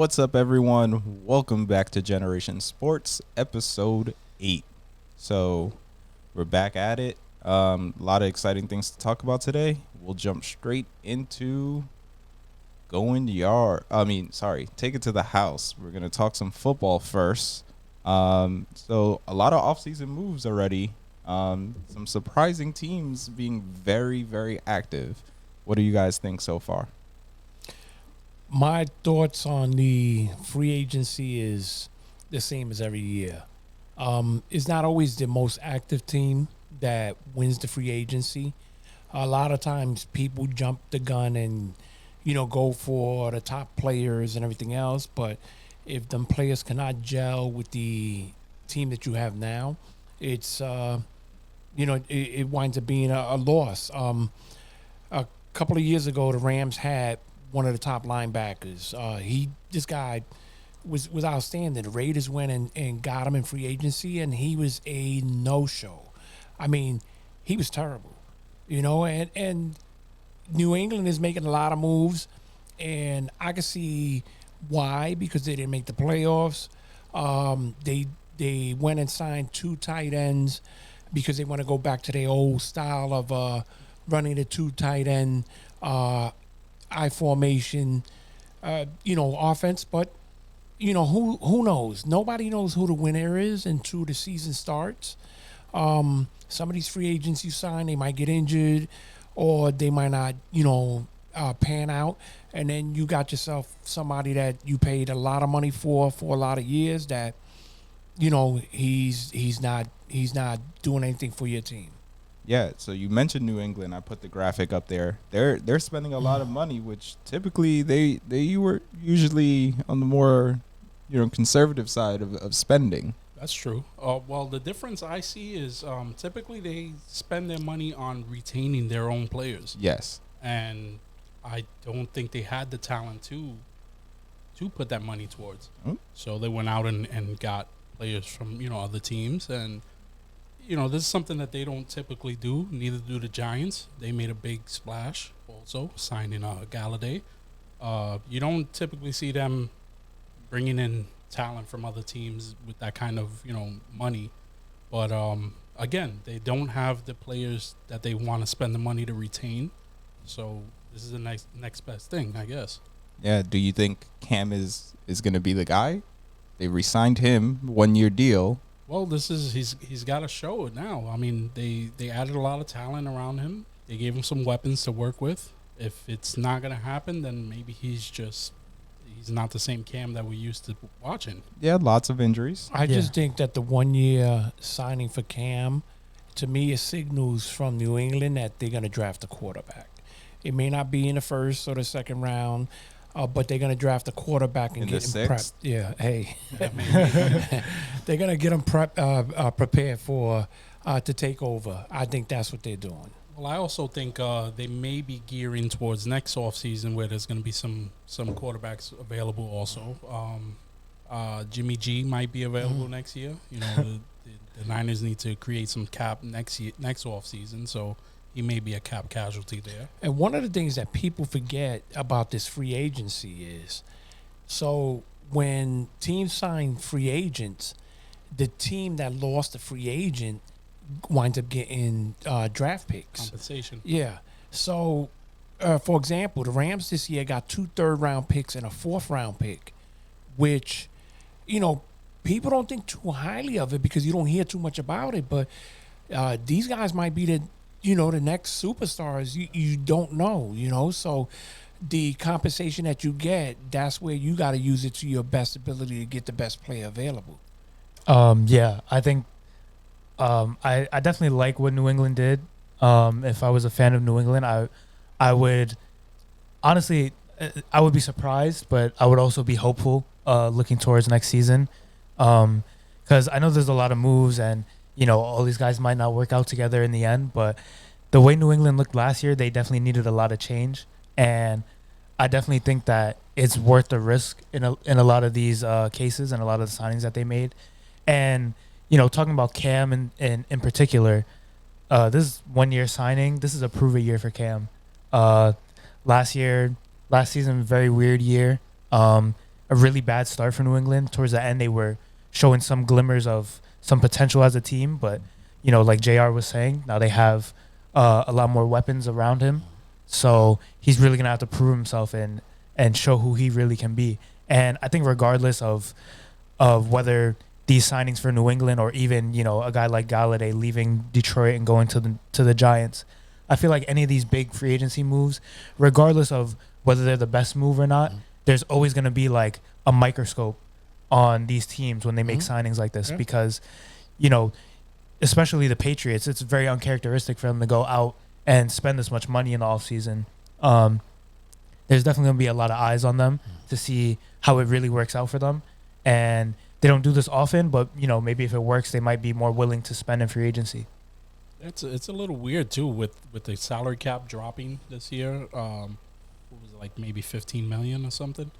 What's up, everyone? Welcome back to Generation Sports, episode 8. So, we're back at it. A lot of exciting things to talk about today. We'll jump straight into Take It to the House. We're going to talk some football first. So, a lot of offseason moves already. Some surprising teams being very, very active. What do you guys think so far? My thoughts on the free agency is the same as every year. It's not always the most active team that wins the free agency. A lot of times people jump the gun and, go for the top players and everything else. But if them players cannot gel with the team that you have now, it's, it winds up being a loss. A couple of years ago, the Rams had one of the top linebackers. This guy was outstanding. The Raiders went and got him in free agency, and he was a no-show. I mean, he was terrible, and New England is making a lot of moves, and I can see why, because they didn't make the playoffs. They went and signed 2 tight ends because they want to go back to their old style of running the 2 tight end I formation, offense. But, who knows? Nobody knows who the winner is until the season starts. Some of these free agents you sign, they might get injured or they might not, pan out. And then you got yourself somebody that you paid a lot of money for a lot of years that, he's not doing anything for your team. Yeah, so you mentioned New England. I put the graphic up there. They're spending a lot of money, which typically they were usually on the more conservative side of spending. That's true. Well, the difference I see is typically they spend their money on retaining their own players. Yes, and I don't think they had the talent to put that money towards. So they went out and got players from other teams, and this is something that they don't typically do. Neither do the Giants. They made a big splash also, signing Galladay. You don't typically see them bringing in talent from other teams with that kind of, money. But, again, they don't have the players that they want to spend the money to retain. So this is the next best thing, I guess. Yeah, do you think Cam is going to be the guy? They re-signed him, 1-year deal. Well, he's got to show it now. I mean, they added a lot of talent around him. They gave him some weapons to work with. If it's not going to happen, then maybe he's not the same Cam that we used to watching. Yeah, lots of injuries. I just think that the 1-year signing for Cam, to me, it signals from New England that they're going to draft a quarterback. It may not be in the first or the second round, but they're going to draft a quarterback and get him prepped. Yeah, hey. They're going to get him prepared for to take over. I think that's what they're doing. Well, I also think they may be gearing towards next offseason where there's going to be some quarterbacks available also. Jimmy G might be available next year. The Niners need to create some cap next offseason, so he may be a cap casualty there. And one of the things that people forget about this free agency is, so when teams sign free agents, the team that lost the free agent winds up getting draft picks. Compensation. Yeah. So, for example, the Rams this year got 2 third-round picks and a 4th-round pick, which, people don't think too highly of it because you don't hear too much about it. But these guys might be the next superstars. You don't know, so the compensation that you get, that's where you got to use it to your best ability to get the best player available. Yeah, I think I definitely like what New England did. If I was a fan of New England, I would honestly, I would be surprised, but I would also be hopeful looking towards next season, because I know there's a lot of moves and all these guys might not work out together in the end, but the way New England looked last year, they definitely needed a lot of change. And I definitely think that it's worth the risk in a lot of these cases and a lot of the signings that they made. And, talking about Cam in particular, this 1-year signing, this is a prove-it year for Cam. Last season, very weird year. a really bad start for New England. Towards the end, they were showing some glimmers of some potential as a team, but like JR was saying, now they have a lot more weapons around him, so he's really gonna have to prove himself and show who he really can be. And I think regardless of whether these signings for New England or even a guy like Galladay leaving Detroit and going to the Giants, I feel like any of these big free agency moves, regardless of whether they're the best move or not, there's always going to be like a microscope on these teams when they make signings like this, because especially the Patriots, it's very uncharacteristic for them to go out and spend this much money in the offseason. There's definitely going to be a lot of eyes on them to see how it really works out for them. And they don't do this often, but maybe if it works, they might be more willing to spend in free agency. It's a little weird too with the salary cap dropping this year. What was it, like maybe 15 million or something?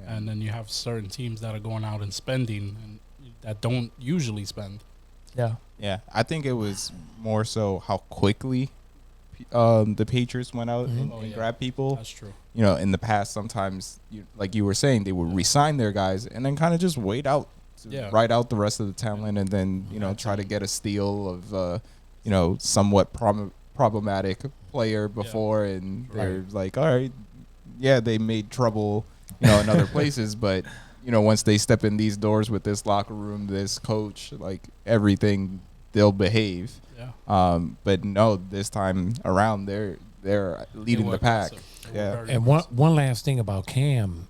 Yeah. And then you have certain teams that are going out and spending and that don't usually spend. Yeah. Yeah, I think it was more so how quickly the Patriots went out and grabbed people. That's true. In the past, sometimes, like you were saying, they would re-sign their guys and then kind of just wait out, ride out the rest of the talent, and then try to get a steal of somewhat problematic player before, and they're like, all right, yeah, they made trouble, in other places, but once they step in these doors with this locker room, this coach, like everything, they'll behave. Yeah. But no, this time around, they're leading the pack. Yeah. And one last thing about Cam,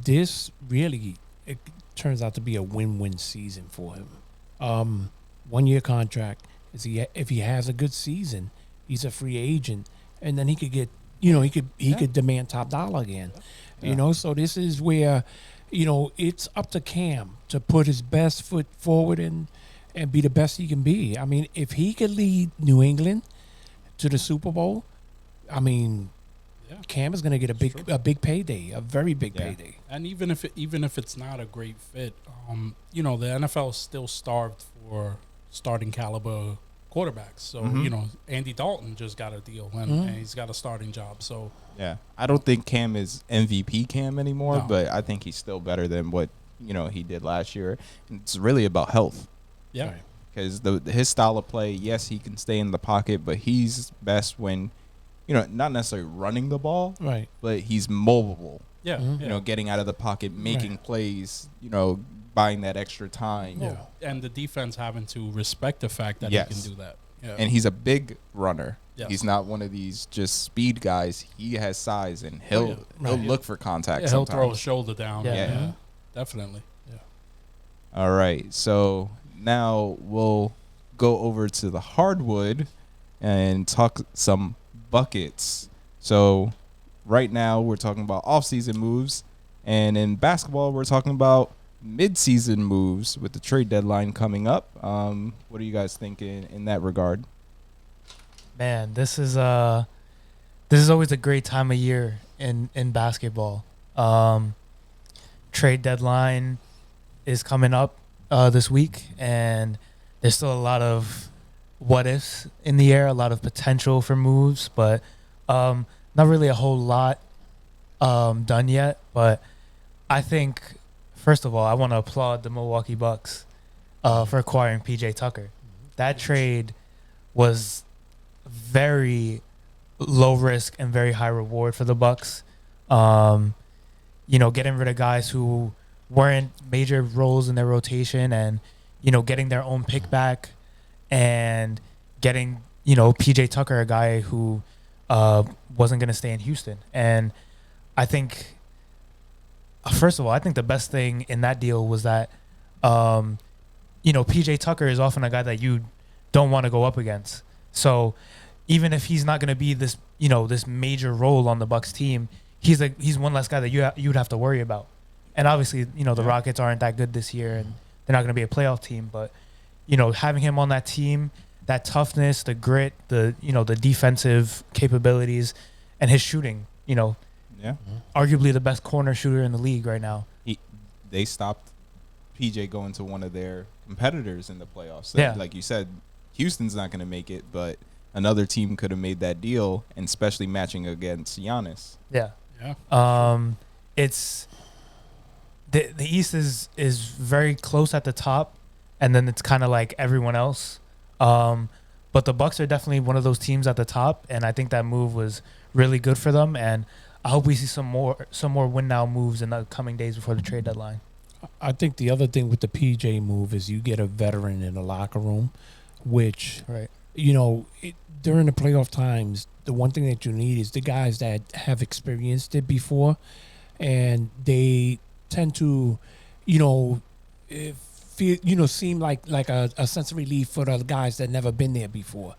this really it turns out to be a win-win season for him. 1 year contract. If he has a good season, he's a free agent, and then he could get he could demand top dollar again. Yeah. So this is where it's up to Cam to put his best foot forward and be the best he can be. I mean, if he could lead New England to the Super Bowl, I mean, Cam is going to get a big payday, a very big payday. And even if it's not a great fit, the NFL is still starved for starting caliber quarterbacks. So Andy Dalton just got a deal and he's got a starting job. So I don't think Cam is MVP Cam anymore, No. but I think he's still better than what he did last year. It's really about health. Yeah. Because his style of play, yes, he can stay in the pocket, but he's best when, not necessarily running the ball, right? But he's mobile. Yeah. Getting out of the pocket, making plays, buying that extra time. Yeah. And the defense having to respect the fact that he can do that. Yeah. And he's a big runner. Yes. He's not one of these just speed guys. He has size, and he'll look for contact. He'll sometimes. throw his shoulder down. Yeah. Definitely. Yeah. All right, so now we'll go over to the hardwood and talk some buckets. So right now we're talking about off-season moves, and in basketball we're talking about mid-season moves with the trade deadline coming up. What are you guys thinking in that regard? Man, this is always a great time of year in basketball. Trade deadline is coming up this week, and there's still a lot of what ifs in the air, a lot of potential for moves, but not really a whole lot done yet. But I think, first of all, I want to applaud the Milwaukee Bucks for acquiring PJ Tucker. That trade was very low risk and very high reward for the Bucks. Getting rid of guys who weren't major roles in their rotation, and getting their own pick back, and getting PJ Tucker, a guy who wasn't going to stay in Houston. And I think, first of all, I think the best thing in that deal was that PJ Tucker is often a guy that you don't want to go up against. So even if he's not going to be this this major role on the Bucks team, he's one less guy that you'd have to worry about. And obviously, the Rockets aren't that good this year, and they're not going to be a playoff team. But having him on that team, that toughness, the grit, the defensive capabilities, and his shooting, arguably the best corner shooter in the league right now. They stopped PJ going to one of their competitors in the playoffs. Yeah. Like you said, Houston's not going to make it, but another team could have made that deal, and especially matching against Giannis. Yeah. Yeah. the East is very close at the top, and then it's kind of like everyone else. But the Bucks are definitely one of those teams at the top, and I think that move was really good for them. And I hope we see some more win now moves in the coming days before the trade deadline. I think the other thing with the PJ move is you get a veteran in the locker room, which Right. During the playoff times, the one thing that you need is the guys that have experienced it before, and they tend to, seem like a sense of relief for the guys that never been there before,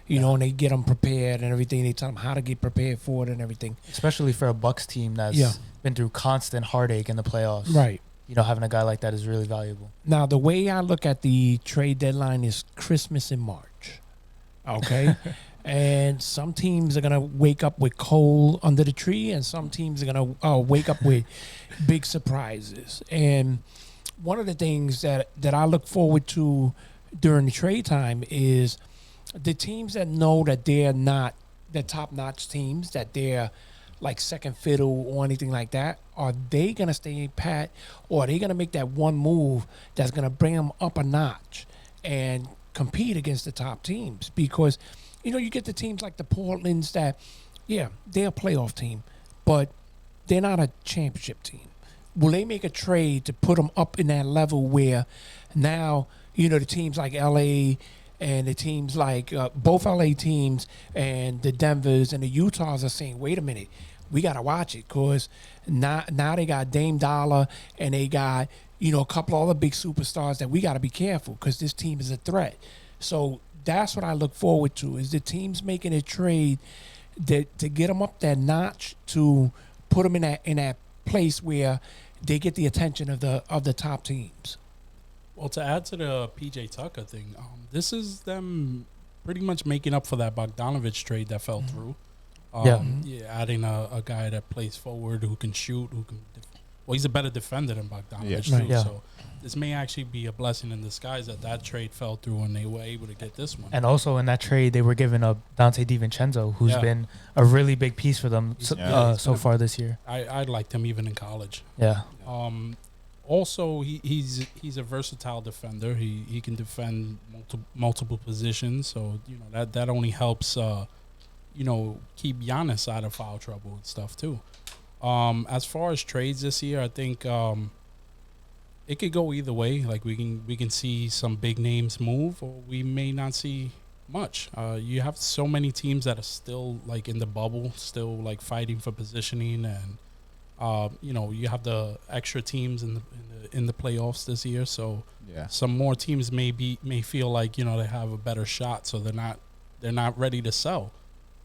and they get them prepared and everything. They tell them how to get prepared for it and everything. Especially for a Bucks team that's been through constant heartache in the playoffs. Right. Having a guy like that is really valuable. Now, the way I look at the trade deadline is Christmas in March. Okay. And some teams are going to wake up with coal under the tree, and some teams are going to wake up with big surprises. And one of the things that I look forward to during the trade time is the teams that know that they're not the top-notch teams, that they're like second fiddle or anything like that. Are they going to stay pat, or are they going to make that one move that's going to bring them up a notch and compete against the top teams? Because, you get the teams like the Portlands that, they're a playoff team, but they're not a championship team. Will they make a trade to put them up in that level where now, the teams like LA and the teams like both LA teams and the Denvers and the Utahs are saying, wait a minute, we got to watch it, because now they got Dame Dollar and they got, a couple of other big superstars that we got to be careful, because this team is a threat. So that's what I look forward to, is the teams making a trade that to get them up that notch, to put them in that place where they get the attention of the top teams. Well, to add to the PJ Tucker thing, this is them pretty much making up for that Bogdanovich trade that fell through. Adding a guy that plays forward, who can shoot, he's a better defender than Bogdanovich too. Yeah. So this may actually be a blessing in disguise that trade fell through and they were able to get this one. And also in that trade, they were given up Dante DiVincenzo, who's been a really big piece for them so far this year. I liked him even in college. Yeah. Also, he's a versatile defender. He can defend multiple positions. So that only helps keep Giannis out of foul trouble and stuff too. As far as trades this year, I think it could go either way. Like we can see some big names move, or we may not see much. You have so many teams that are still like in the bubble, still like fighting for positioning, and you have the extra teams in the playoffs this year. So some more teams may feel like they have a better shot, so they're not ready to sell.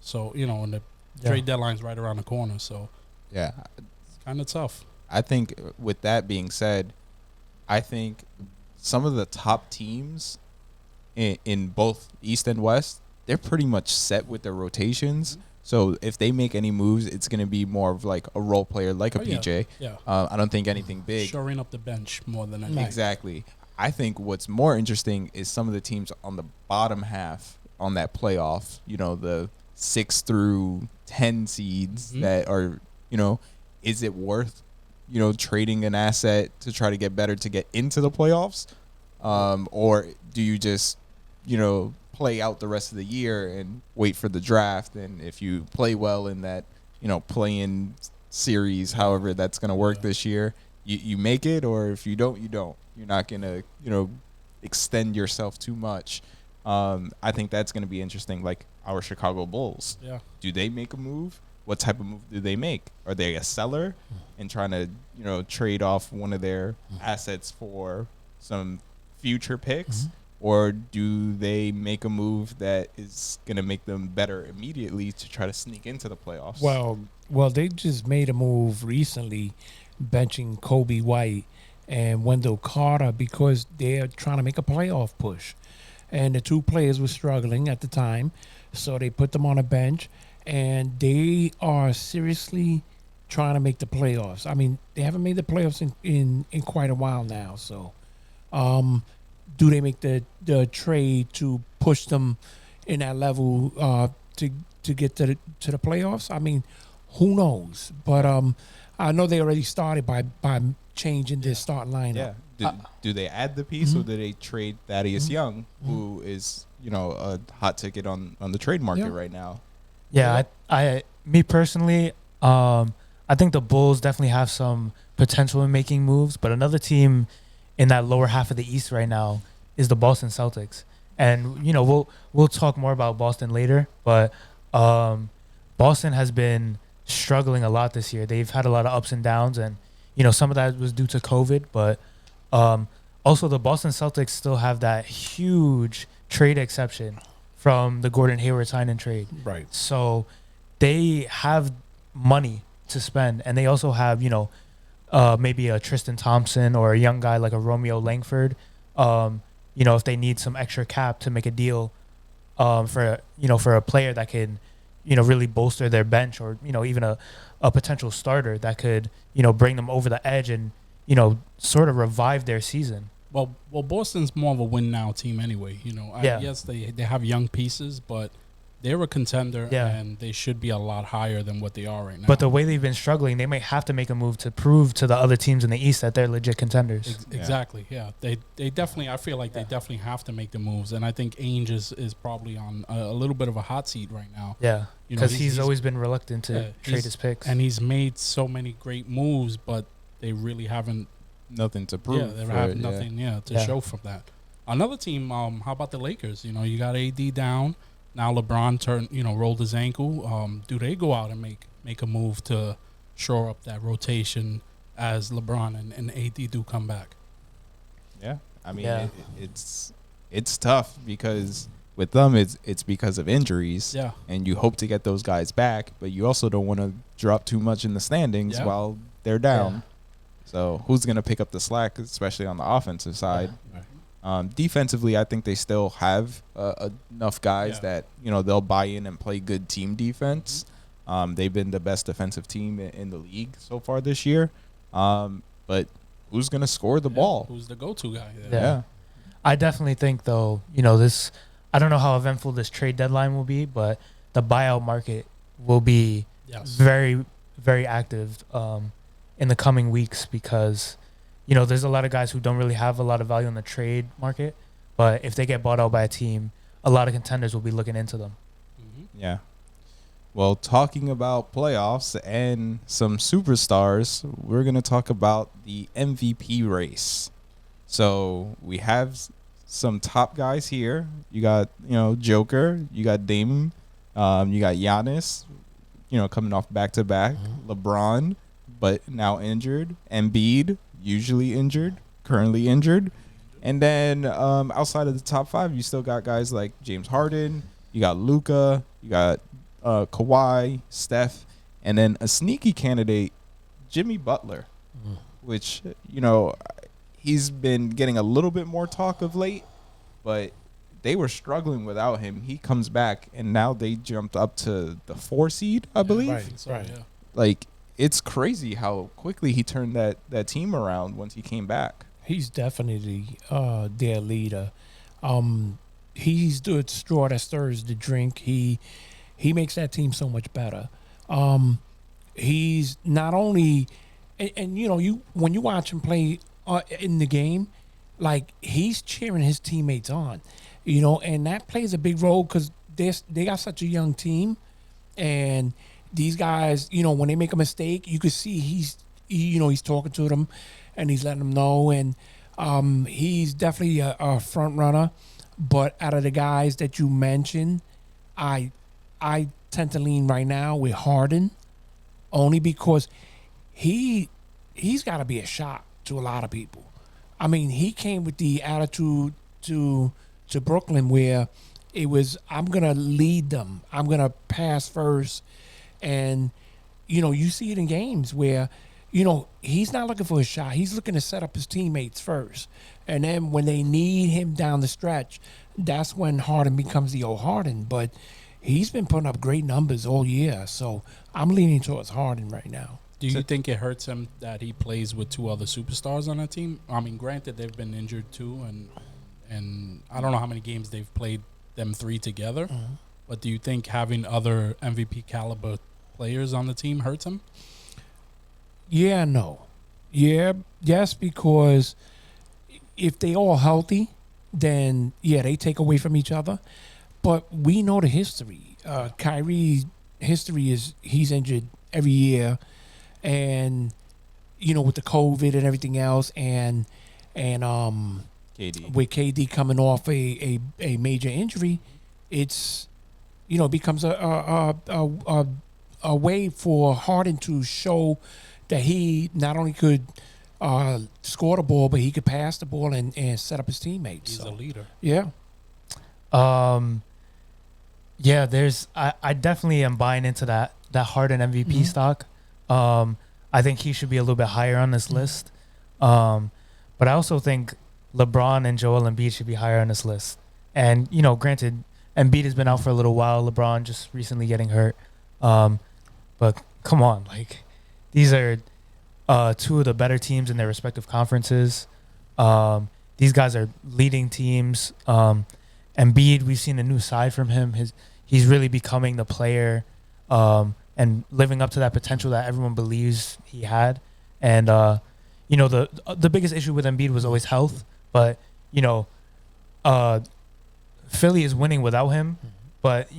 So and the trade deadline's right around the corner. So it's kind of tough. I think with that being said, I think some of the top teams in both East and West, they're pretty much set with their rotations. Mm-hmm. So if they make any moves, it's going to be more of like a role player, like a PJ. Yeah. I don't think anything big. Shoring up the bench more than anything. Exactly. I think what's more interesting is some of the teams on the bottom half on that playoff, the 6 through 10 seeds that are, is it worth, trading an asset to try to get better to get into the playoffs? Or do you just, play out the rest of the year and wait for the draft? And if you play well in that, play-in series, however that's going to work this year, you make it, or if you don't, you don't. You're not going to, extend yourself too much. I think that's going to be interesting, like our Chicago Bulls. Yeah. Do they make a move? What type of move do they make? Are they a seller and trying to, trade off one of their assets for some future picks? Or do they make a move that is going to make them better immediately to try to sneak into the playoffs? Well, they just made a move recently, benching Kobe White and Wendell Carter, because they're trying to make a playoff push. And the two players were struggling at the time, so they put them on a bench, and they are seriously trying to make the playoffs. I mean, they haven't made the playoffs in quite a while now. So, do they make the trade to push them in that level to get to the playoffs? I mean, Who knows? But I know they already started by changing their starting lineup. Yeah. Do they add the piece or do they trade Thaddeus Young, who is, a hot ticket on the trade market right now? Yeah, me personally, I think the Bulls definitely have some potential in making moves, but another team in that lower half of the East right now is the Boston Celtics. And we'll talk more about Boston later, but Boston has been struggling a lot this year. They've had a lot of ups and downs, and some of that was due to COVID, but also the Boston Celtics still have that huge trade exception from the Gordon Hayward sign-in trade. Right. So they have money to spend, and they also have maybe a Tristan Thompson or a young guy like a Romeo Langford. If they need some extra cap to make a deal for a player that can really bolster their bench, or even a potential starter that could bring them over the edge and sort of revive their season. Well, Boston's more of a win now team anyway. Yes, they have young pieces, but they're a contender, and they should be a lot higher than what they are right now. But the way they've been struggling, they might have to make a move to prove to the other teams in the East that they're legit contenders. Exactly, yeah. They definitely, I feel like they definitely have to make the moves, and I think Ainge is probably on a little bit of a hot seat right now. Yeah, because he's always been reluctant to trade his picks. And he's made so many great moves, but they really haven't nothing to prove. Yeah, they have nothing to show from that. Another team, how about the Lakers? You got AD down. Now LeBron rolled his ankle. Do they go out and make a move to shore up that rotation as LeBron and AD do come back? Yeah, I mean it's tough because with them it's because of injuries. Yeah, and you hope to get those guys back, but you also don't want to drop too much in the standings while they're down. Yeah. So who's gonna pick up the slack, especially on the offensive side? Right. Defensively, I think they still have enough guys that they'll buy in and play good team defense. They've been the best defensive team in the league so far this year. But who's gonna score the ball? Who's the go-to guy? Yeah. I definitely think though, this. I don't know how eventful this trade deadline will be, but the buyout market will be very, very active in the coming weeks because. There's a lot of guys who don't really have a lot of value in the trade market, but if they get bought out by a team, a lot of contenders will be looking into them. Mm-hmm. Yeah. Well, talking about playoffs and some superstars, we're going to talk about the MVP race. So we have some top guys here. You got, Joker. You got Dame. You got Giannis, coming off back-to-back. LeBron, but now injured. Embiid. Usually injured, currently injured. And then outside of the top five, you still got guys like James Harden, you got Luka, you got Kawhi, Steph, and then a sneaky candidate, Jimmy Butler, which, he's been getting a little bit more talk of late, but they were struggling without him. He comes back, and now they jumped up to the 4 seed, I believe. Right. Like, it's crazy how quickly he turned that team around once he came back. He's definitely their leader. He's the straw that stirs the drink. He makes that team so much better. He's not only, and you when you watch him play in the game, like he's cheering his teammates on, and that plays a big role because they got such a young team, and these guys, when they make a mistake, you can see he's talking to them, and he's letting them know, and he's definitely a front runner. But out of the guys that you mentioned, I tend to lean right now with Harden, only because he's got to be a shock to a lot of people. I mean, he came with the attitude to Brooklyn where it was, I'm gonna lead them, I'm gonna pass first. And, you see it in games where, he's not looking for a shot. He's looking to set up his teammates first. And then when they need him down the stretch, that's when Harden becomes the old Harden. But he's been putting up great numbers all year. So I'm leaning towards Harden right now. Do you think it hurts him that he plays with 2 other superstars on that team? I mean, granted, they've been injured too. And I don't know how many games they've played them 3 together. Mm-hmm. But do you think having other MVP caliber players on the team hurts him? Yeah, no. Yeah, yes, because if they all healthy, then yeah, they take away from each other. But we know the history. Kyrie's history is he's injured every year, and with the COVID and everything else, and KD. with KD coming off a major injury, it's it becomes a way for Harden to show that he not only could score the ball, but he could pass the ball and set up his teammates. He's a leader. Yeah. Yeah, I definitely am buying into that Harden MVP stock. I think he should be a little bit higher on this list. But I also think LeBron and Joel Embiid should be higher on this list. And, granted, Embiid has been out for a little while. LeBron just recently getting hurt. But come on, these are two of the better teams in their respective conferences. These guys are leading teams. Embiid, we've seen a new side from him. He's really becoming the player and living up to that potential that everyone believes he had. And, the biggest issue with Embiid was always health. But, Philly is winning without him. But,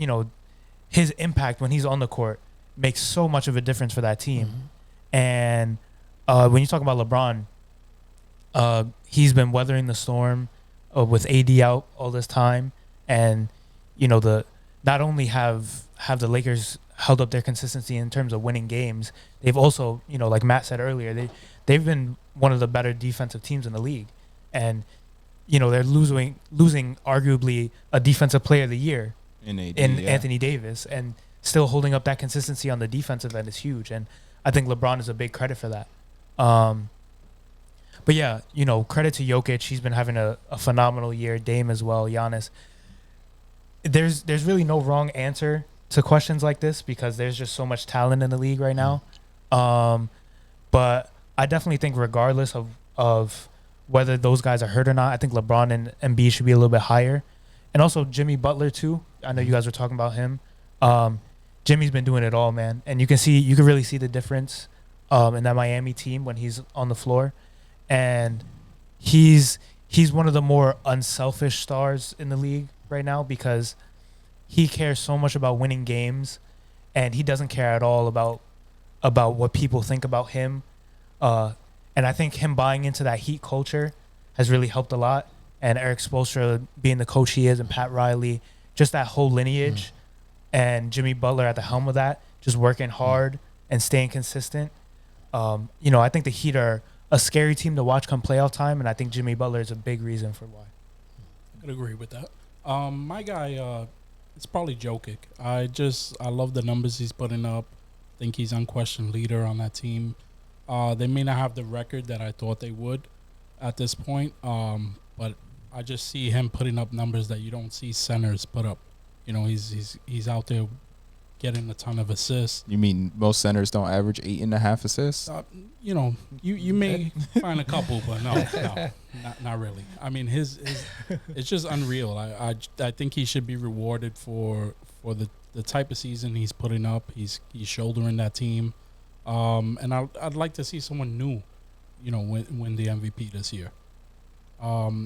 his impact when he's on the court makes so much of a difference for that team. And when you talk about LeBron, he's been weathering the storm with AD out all this time, and not only have the Lakers held up their consistency in terms of winning games, they've also like Matt said earlier, they've been one of the better defensive teams in the league, and they're losing arguably a defensive player of the year in Anthony Davis, and still holding up that consistency on the defensive end is huge, and I think LeBron is a big credit for that. But yeah, credit to Jokic. He's been having a phenomenal year. Dame as well, Giannis. There's really no wrong answer to questions like this because there's just so much talent in the league right now. But I definitely think regardless of whether those guys are hurt or not, I think LeBron and Embiid should be a little bit higher. And also Jimmy Butler too. I know you guys were talking about him. Jimmy's been doing it all, man. And you can really see the difference in that Miami team when he's on the floor. And he's one of the more unselfish stars in the league right now because he cares so much about winning games, and he doesn't care at all about what people think about him. And I think him buying into that Heat culture has really helped a lot. And Eric Spoelstra being the coach he is, and Pat Riley, just that whole lineage, and Jimmy Butler at the helm of that, just working hard and staying consistent. I think the Heat are a scary team to watch come playoff time, and I think Jimmy Butler is a big reason for why. I could agree with that. My guy, it's probably Jokic. I love the numbers he's putting up. I think he's unquestioned leader on that team. They may not have the record that I thought they would at this point, but I just see him putting up numbers that you don't see centers put up. He's out there getting a ton of assists. You mean most centers don't average 8.5 assists? You may find a couple, but no, not really. I mean, his it's just unreal. I think he should be rewarded for the type of season he's putting up. He's shouldering that team, and I'd like to see someone new, win the MVP this year.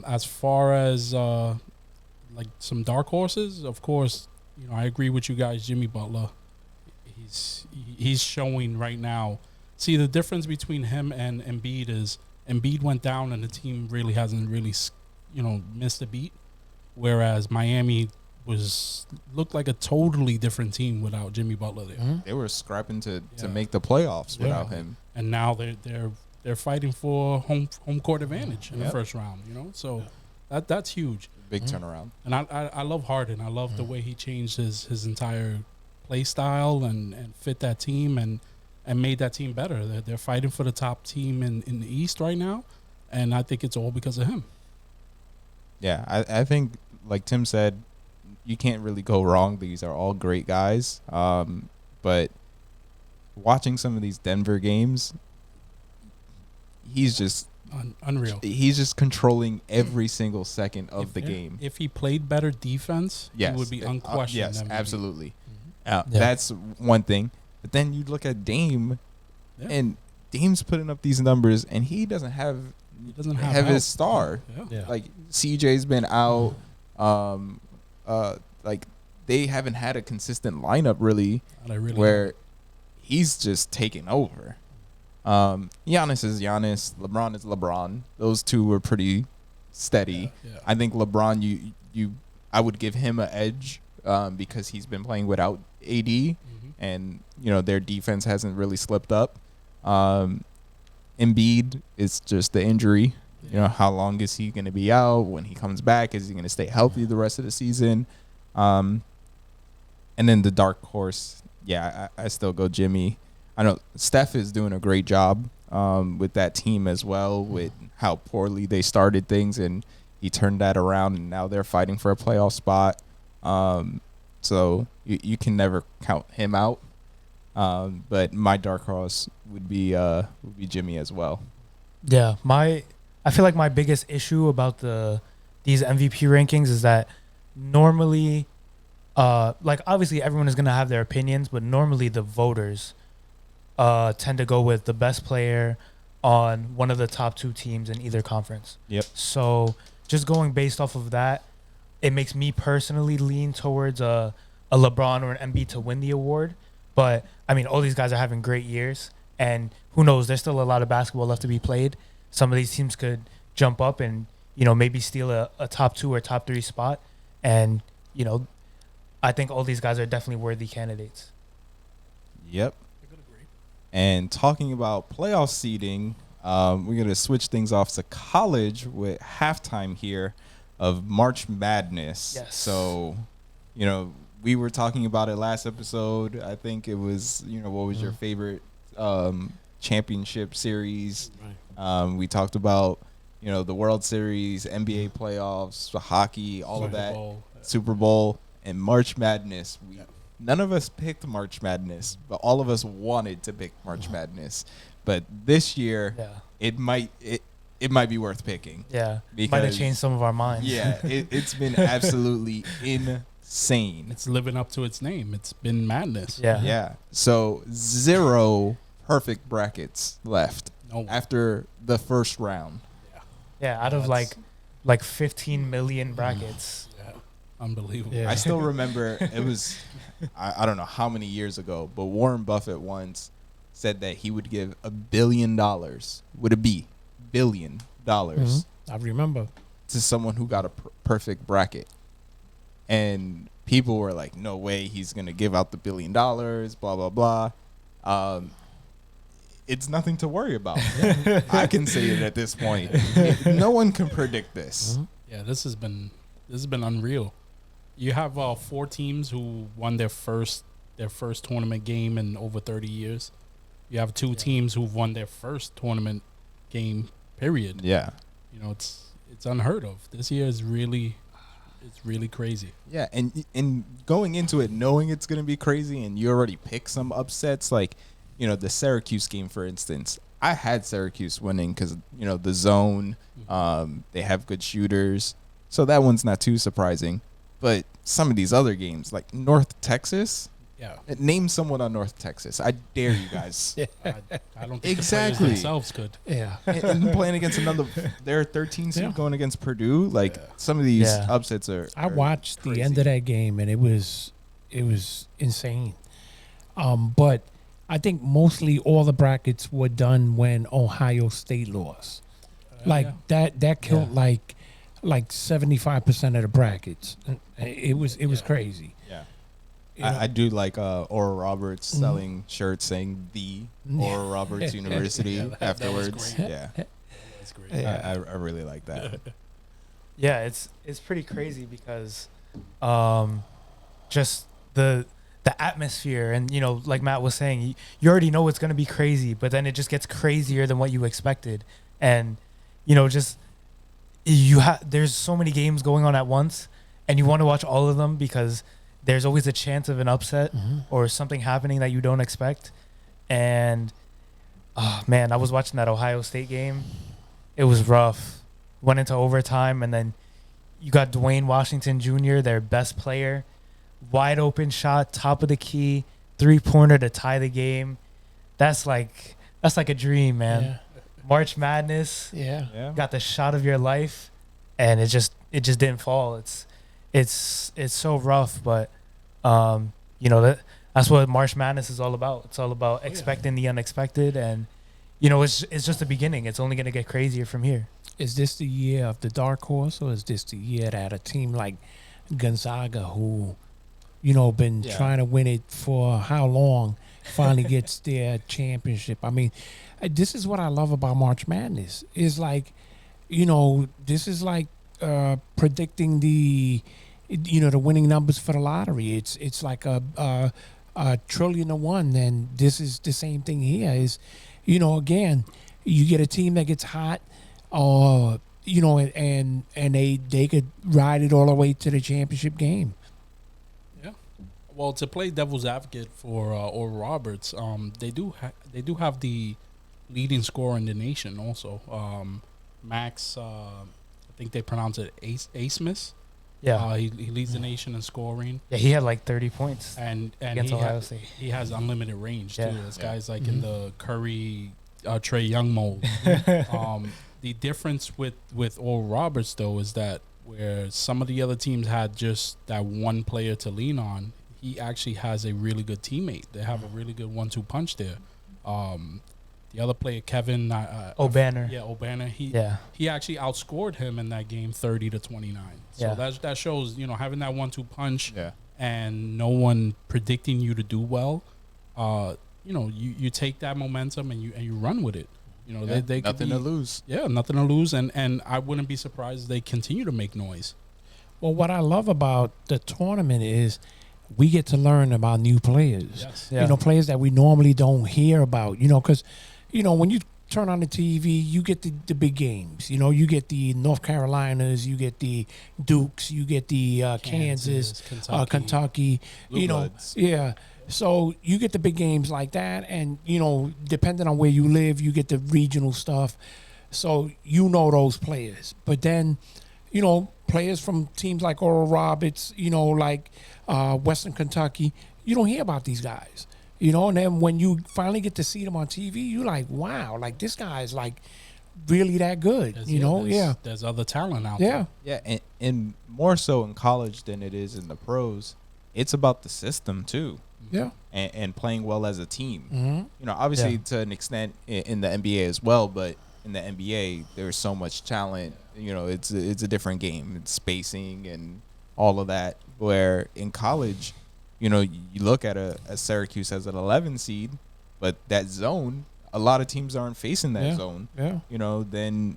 As far as like some dark horses, of course, I agree with you guys. Jimmy Butler, he's showing right now. See, the difference between him and Embiid is Embiid went down and the team really hasn't missed a beat, whereas Miami looked like a totally different team without Jimmy Butler there. They were scrapping to make the playoffs without him, and now they're fighting for home court advantage in the first round. So that's huge. Big turnaround. And I love Harden. I love the way he changed his entire play style and fit that team and made that team better. They're fighting for the top team in the East right now, and I think it's all because of him. Yeah, I think, like Tim said, you can't really go wrong. These are all great guys. But watching some of these Denver games, he's just unreal. He's just controlling every single second of the game. If he played better defense, he would be unquestioned. Yes, MVP. absolutely. That's one thing. But then you look at Dame, Yeah. and Dame's putting up these numbers, and he doesn't have Help. his star. Yeah. Like CJ's been out. Like they haven't had a consistent lineup really, where he's just taking over. Giannis is Giannis. LeBron is LeBron. Those two were pretty steady. Yeah. I think LeBron, I would give him an edge because he's been playing without AD, and their defense hasn't really slipped up. Embiid is just the injury. How long is he going to be out? When he comes back, is he going to stay healthy the rest of the season? And then the dark horse, I still go Jimmy. I know Steph is doing a great job with that team as well, with how poorly they started things, and he turned that around, and now they're fighting for a playoff spot. So you can never count him out. But my dark horse would be Jimmy as well. Yeah, I feel like my biggest issue about these MVP rankings is that normally, like obviously everyone is gonna have their opinions, but normally the voters tend to go with the best player on one of the top two teams in either conference. Yep. So just going based off of that, it makes me personally lean towards a LeBron or an Embiid to win the award. But I mean, all these guys are having great years, and who knows? There's still a lot of basketball left to be played. Some of these teams could jump up and maybe steal a top 2 or top 3 spot, and I think all these guys are definitely worthy candidates. Yep. And talking about playoff seeding, we're gonna switch things off to college with halftime here of March Madness. Yes. So, we were talking about it last episode. I think it was, what was your favorite championship series? Right. We talked about, the World Series, NBA playoffs, hockey, all of that, Super Bowl, and March Madness. None of us picked March Madness, but all of us wanted to pick March Madness. But this year, it might be worth picking. Yeah, because, might have changed some of our minds. Yeah, it's been absolutely insane. It's living up to its name. It's been madness. Yeah. So 0 perfect brackets left after the first round. Yeah, out of like 15 million brackets. Yeah, unbelievable. I still remember it was I don't know how many years ago, but Warren Buffett once said that he would give $1 billion, would it be $1 billion, I remember, to someone who got a perfect bracket. And people were like, no way he's going to give out the $1 billion, blah, blah, blah. It's nothing to worry about. I can say it at this point. No one can predict this. Yeah, this has been unreal. You have 4 teams who won their first tournament game in over 30 years. You have 2 teams who've won their first tournament game, period. Yeah. It's unheard of. This year is really crazy. Yeah, and going into it knowing it's going to be crazy, and you already pick some upsets, like, the Syracuse game, for instance. I had Syracuse winning because, the zone, they have good shooters. So that one's not too surprising. But some of these other games, like North Texas, name someone on North Texas. I dare you guys. I don't think Exactly. the players themselves could. yeah, and playing against their 13 seed going against Purdue, like some of these upsets are. I watched crazy. the end of that game, and it was insane. But I think mostly all the brackets were done when Ohio State lost. That killed like 75% of the brackets. It was crazy. Yeah. I do like Oral Roberts selling shirts saying the Oral Roberts University afterwards. That's great. I really like that. Yeah, it's pretty crazy because just the atmosphere, and like Matt was saying, you already know it's going to be crazy, but then it just gets crazier than what you expected. And just there's so many games going on at once, and you want to watch all of them because there's always a chance of an upset or something happening that you don't expect. And oh man, I was watching that Ohio State game. It was rough. Went into overtime, and then you got Dwayne Washington Jr., their best player, wide open shot, top of the key, 3-pointer to tie the game. That's like a dream, man. Yeah. March Madness, Yeah. Yeah. got the shot of your life, and it just didn't fall. It's so rough, but that's what March Madness is all about. It's all about expecting the unexpected, and it's just the beginning. It's only gonna get crazier from here. Is this the year of the dark horse, or is this the year that a team like Gonzaga, who, been trying to win it for how long, finally gets their championship? I mean, this is what I love about March Madness. Is like, this is like predicting the winning numbers for the lottery. It's like a trillion to one. And this is the same thing here. Is again, you get a team that gets hot, and they could ride it all the way to the championship game. Yeah. Well, to play devil's advocate for Oral Roberts, they do have the leading scorer in the nation also. Max, I think they pronounce it Asmus. Yeah, he leads the nation in scoring. yeah, he had like 30 points And against Ohio State. he has unlimited range too. Yeah. This guy's like in the Curry, Trey Young mold. The difference with Oral Roberts though is that where some of the other teams had just that one player to lean on, he actually has a really good teammate. They have a really good 1-2 punch there. The other player, Kevin O'Banner. O'Banner. He actually outscored him in that game 30-29. So Yeah. that shows, having that 1-2 punch Yeah. and no one predicting you to do well. You take that momentum and you run with it. They could nothing to lose. Yeah, nothing to lose, and I wouldn't be surprised if they continue to make noise. Well, what I love about the tournament is we get to learn about new players. Yes. Yeah. Players that we normally don't hear about. Because, when you turn on the TV, you get the big games. You get the North Carolinas, you get the Dukes, you get the Kansas, Kentucky. Blue Bloods. Yeah. So you get the big games like that, and depending on where you live, you get the regional stuff. So those players, but then players from teams like Oral Roberts, like Western Kentucky, you don't hear about these guys. And then when you finally get to see them on TV, you're like, wow, like this guy is like really that good. There's other talent out there. Yeah, and more so in college than it is in the pros. It's about the system too. Yeah. And playing well as a team. Mm-hmm. Obviously to an extent in the NBA as well, but in the NBA there's so much talent. It's a different game. It's spacing and all of that. Where in college, you look at a Syracuse as an 11 seed, but that zone, a lot of teams aren't facing that zone. Yeah. Then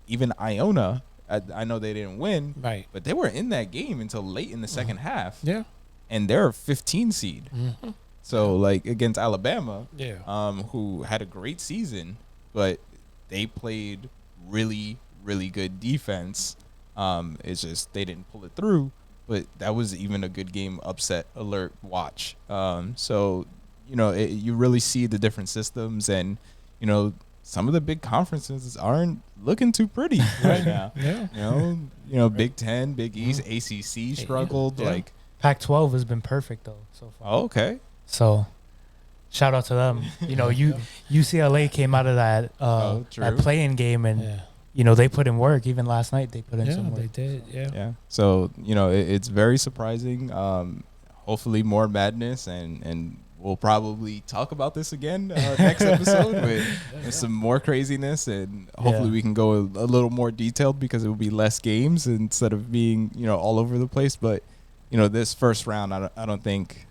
even Iona, I know they didn't win, Right. but they were in that game until late in the second half. Yeah. And they're a 15 seed. Mm-hmm. So like against Alabama, Yeah. who had a great season, but they played really, really good defense. It's just they didn't pull it through. But that was even a good game. Upset alert watch. So you really see the different systems, and some of the big conferences aren't looking too pretty right now. Yeah. Big Ten, Big East, ACC struggled. Yeah. Like, Pac-12 has been perfect though so far. oh, okay. So, shout out to them. UCLA came out of that True. that play-in game, and Yeah. they put in work. Even last night, they put in Yeah, some they work. did. Yeah. Yeah. So it's very surprising. Hopefully more madness, and we'll probably talk about this again next episode with some more craziness, and hopefully we can go a little more detailed because it will be less games instead of being all over the place. But this first round, I don't think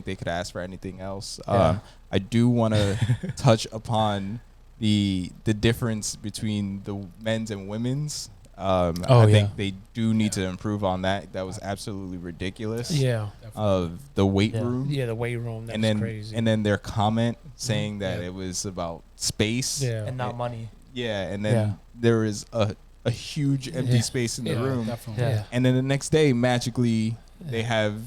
they could ask for anything else. Yeah. I do want to touch upon the difference between the men's and women's. I think they do need to improve on that. That was absolutely ridiculous. Yeah. Of the weight Yeah. room. Yeah. The weight room. That's And then crazy. and then their comment saying that Yeah. it was about space. yeah. And not money. Yeah, and then Yeah. there is a huge empty Yeah. space in the Yeah, room. Definitely. Yeah. And then the next day, magically, they have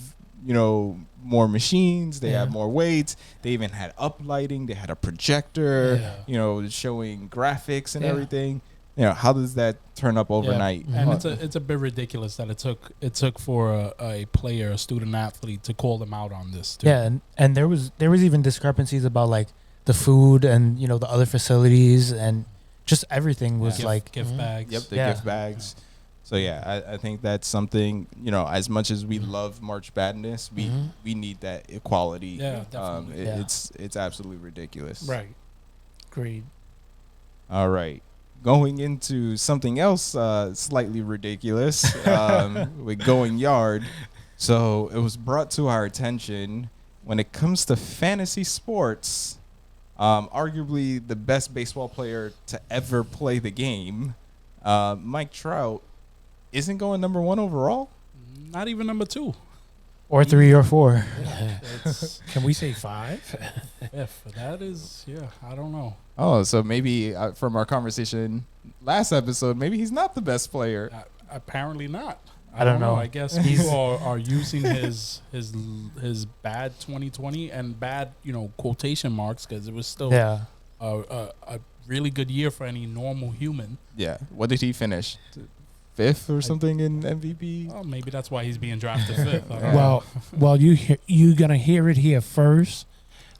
more machines. They have more weights. They even had up lighting. They had a projector. Yeah. Showing graphics and Yeah. everything. how does that turn up overnight? And it's a bit ridiculous that it took for a player, a student athlete, to call them out on this too. Yeah, and there was even discrepancies about like the food and the other facilities and just everything was gift bags. Yep, the gift bags. So I think that's something, as much as we love March Madness, we need that equality. Yeah, definitely. It's absolutely ridiculous. Right. Agreed. All right. Going into something else slightly ridiculous with GoinYard. So it was brought to our attention when it comes to fantasy sports, arguably the best baseball player to ever play the game, Mike Trout, isn't going number 1 overall. Not even number 2. Or 3 or 4. Can we say 5? If that is, I don't know. Oh, so maybe from our conversation last episode, maybe he's not the best player. Apparently not. I don't know. I guess people are using his bad 2020 and bad quotation marks because it was still a really good year for any normal human. Yeah. What did he finish? 5th or something in MVP? Oh, maybe that's why he's being drafted 5th. Well, you're gonna hear it here first.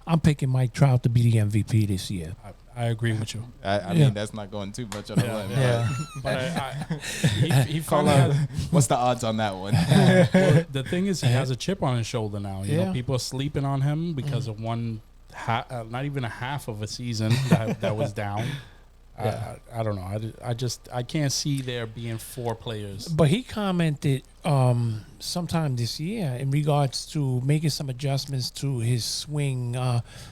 I'm picking Mike Trout to be the MVP this year. I agree with you. I mean, that's not going too much on the limb. Yeah. But he finally has, what's the odds on that one? well, the thing is, he has a chip on his shoulder now. You know, Yeah. people are sleeping on him because of not even a half of a season that was down. I don't know. I can't see there being 4 players. But he commented sometime this year in regards to making some adjustments to his swing,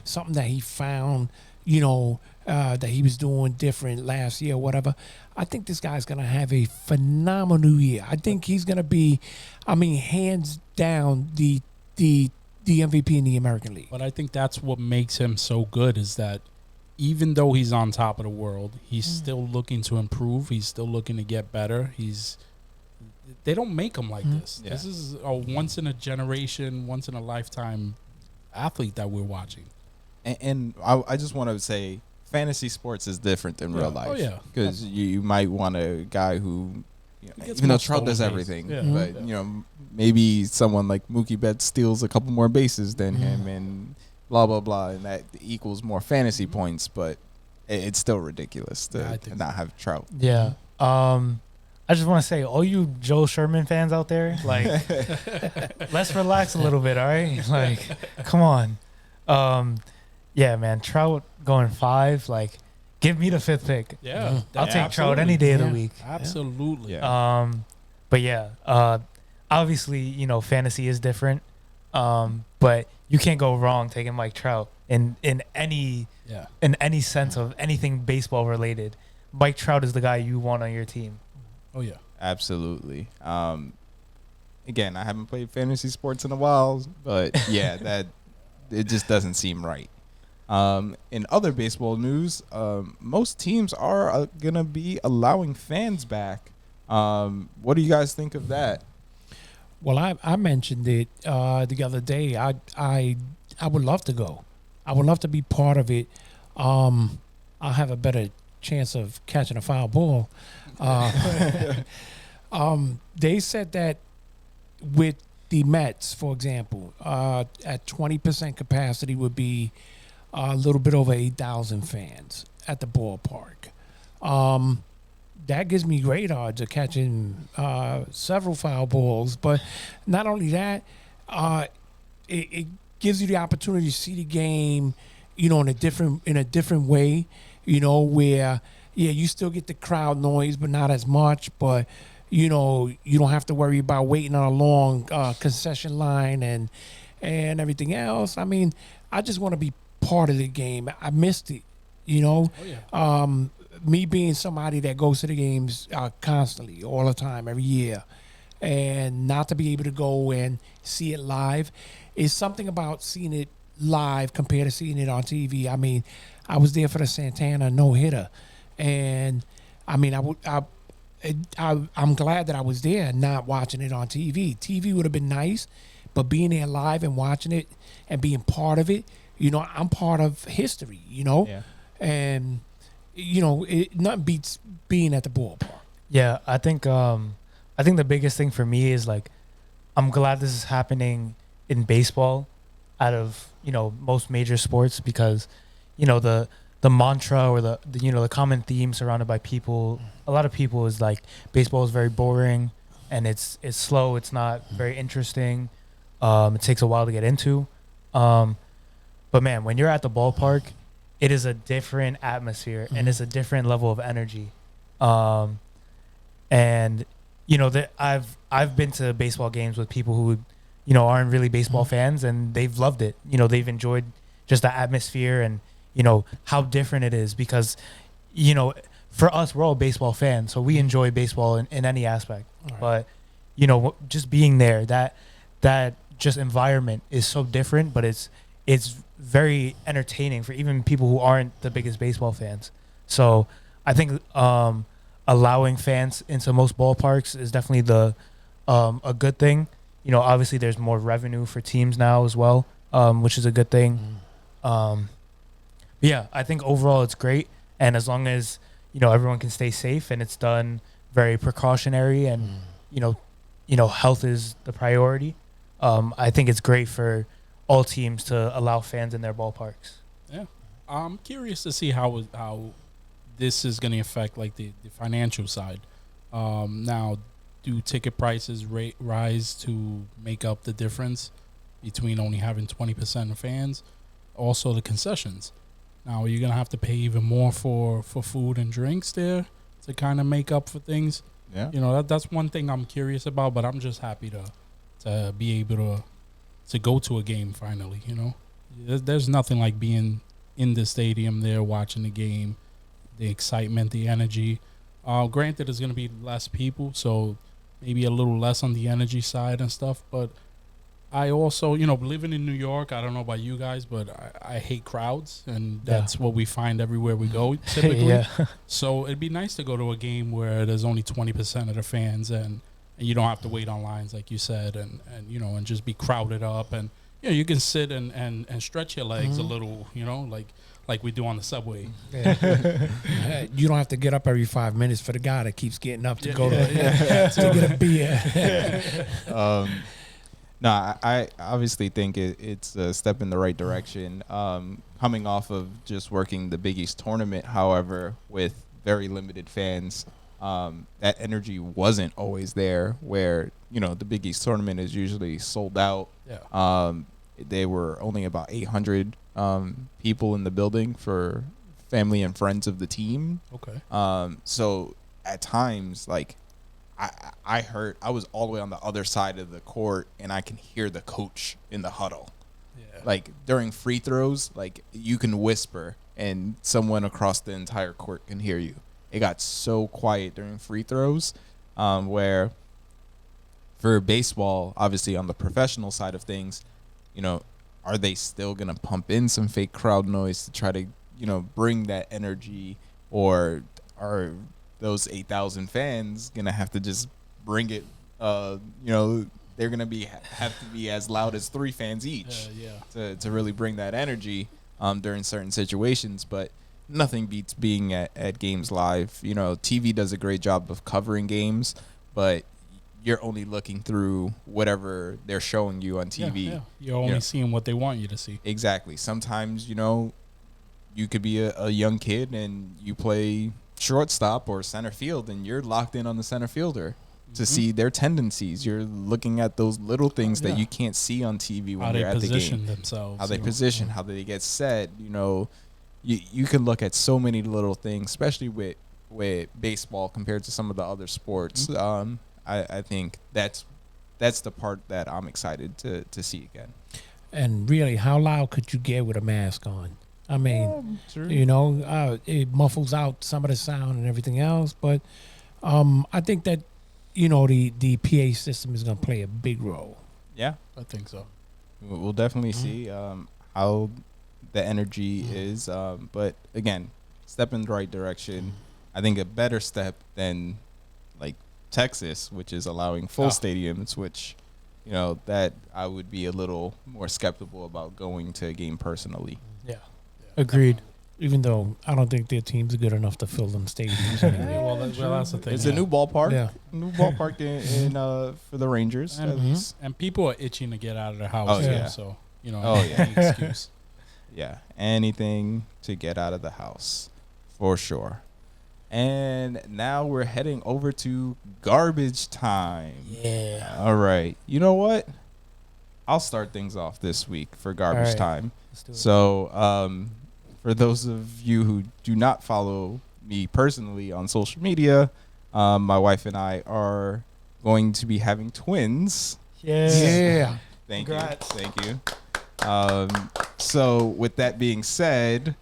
something that he found, that he was doing different last year or whatever. I think this guy's going to have a phenomenal year. I think he's going to be, hands down, the MVP in the American League. But I think that's what makes him so good is that even though he's on top of the world, he's still looking to improve. He's still looking to get better. They don't make him like this. Yeah. This is a once in a generation, once in a lifetime athlete that we're watching. And I just want to say, fantasy sports is different than real life. Oh, yeah. Because you might want a guy who, gets even though more Trout does stolen everything, bases. but maybe someone like Mookie Betts steals a couple more bases than him, and blah blah blah, and that equals more fantasy points. But it's still ridiculous to not have Trout. Yeah. I just want to say, all you Joe Sherman fans out there, like, let's relax a little bit, all right? Like, come on. Yeah, man, Trout going 5, like, give me the 5th pick. Yeah. I'll take Trout any day of the week. Absolutely. Yeah. But yeah, obviously, fantasy is different. But you can't go wrong taking Mike Trout in any sense of anything baseball related. Mike Trout is the guy you want on your team. Oh yeah, absolutely. Again, I haven't played fantasy sports in a while, but yeah, that it just doesn't seem right. In other baseball news, most teams are gonna be allowing fans back. What do you guys think of that? Well, I mentioned it the other day. I would love to go. I would love to be part of it. I'll have a better chance of catching a foul ball. They said that with the Mets, for example, at 20% capacity would be a little bit over 8,000 fans at the ballpark. That gives me great odds of catching several foul balls. But not only that, it gives you the opportunity to see the game, in a different way, where you still get the crowd noise, but not as much. But you don't have to worry about waiting on a long concession line and everything else. I mean, I just want to be part of the game. I missed it, Oh, yeah. Me being somebody that goes to the games constantly, all the time, every year, and not to be able to go and see it live is something about seeing it live compared to seeing it on TV. I mean, I was there for the Santana no-hitter, and I mean, I'm glad that I was there, not watching it on TV. TV would have been nice, but being there live and watching it and being part of it, I'm part of history, Yeah. and nothing beats being at the ballpark. Yeah, I think the biggest thing for me is like I'm glad this is happening in baseball out of, most major sports because, the mantra or the common theme surrounded by people, a lot of people is like baseball is very boring and it's slow, it's not very interesting. It takes a while to get into. But man, when you're at the ballpark, it is a different atmosphere and it's a different level of energy. And I've been to baseball games with people who, aren't really baseball fans, and they've loved it. They've enjoyed just the atmosphere and how different it is because, for us, we're all baseball fans, so we enjoy baseball in any aspect. Right. But just being there, that just environment is so different, but it's very entertaining for even people who aren't the biggest baseball fans. So I think allowing fans into most ballparks is definitely a good thing. Obviously there's more revenue for teams now as well, which is a good thing. But yeah, I think overall it's great, and as long as everyone can stay safe and it's done very precautionary and health is the priority, I think it's great for all teams to allow fans in their ballparks. Yeah, I'm curious to see how this is going to affect like the financial side. Now, do ticket prices rise to make up the difference between only having 20% of fans? Also, the concessions. Now, you're going to have to pay even more for food and drinks there to kind of make up for things. Yeah. That's one thing I'm curious about, but I'm just happy to be able to go to a game finally, There's nothing like being in the stadium there, watching the game, the excitement, the energy. Granted, there's going to be less people, so maybe a little less on the energy side and stuff, but I also, living in New York, I don't know about you guys, but I hate crowds, and that's what we find everywhere we go typically. Yeah. So it'd be nice to go to a game where there's only 20% of the fans and you don't have to wait on lines like you said, and just be crowded up, and you can sit and stretch your legs a little, like we do on the subway. Yeah. You don't have to get up every 5 minutes for the guy that keeps getting up to go to get a beer. No, I obviously think it's a step in the right direction. Coming off of just working the Big East tournament, however, with very limited fans, that energy wasn't always there where, the Big East tournament is usually sold out. Yeah. They were only about 800 people in the building for family and friends of the team. Okay. So at times, like, I heard, I was all the way on the other side of the court, and I can hear the coach in the huddle. Yeah. Like, during free throws, like, you can whisper, and someone across the entire court can hear you. It got so quiet during free throws, where for baseball, obviously on the professional side of things, are they still going to pump in some fake crowd noise to try to, bring that energy, or are those 8,000 fans going to have to just bring it, they're going to have to be as loud as 3 fans each to really bring that energy during certain situations. But nothing beats being at games live. TV does a great job of covering games, but you're only looking through whatever they're showing you on TV. Yeah. You're only seeing what they want you to see. Exactly. Sometimes, you could be a young kid and you play shortstop or center field, and you're locked in on the center fielder to see their tendencies. You're looking at those little things that you can't see on TV when you're at the game. How they position themselves. How they position, how they get set. You can look at so many little things, especially with baseball compared to some of the other sports. I think that's the part that I'm excited to see again. And really, how loud could you get with a mask on? I mean, True. It muffles out some of the sound and everything else, but I think that the PA system is going to play a big role. Yeah, I think so. We'll definitely see how the energy is, but again, step in the right direction. I think a better step than like Texas, which is allowing full stadiums, which that I would be a little more skeptical about going to a game personally. Yeah. Agreed. Even though I don't think their teams are good enough to fill them stadiums anyway. Well, that's the thing. It's a new ballpark. Yeah. New ballpark in for the Rangers. At least. And people are itching to get out of the house. Oh, yeah. So, Oh, yeah. any excuse. Yeah, anything to get out of the house, for sure. And now we're heading over to garbage time. Yeah. All right. You know what? I'll start things off this week for garbage right. time. Let's do it. So, for those of you who do not follow me personally on social media, my wife and I are going to be having twins. Yeah. Thank Congrats. you. Thank you. So with that being said,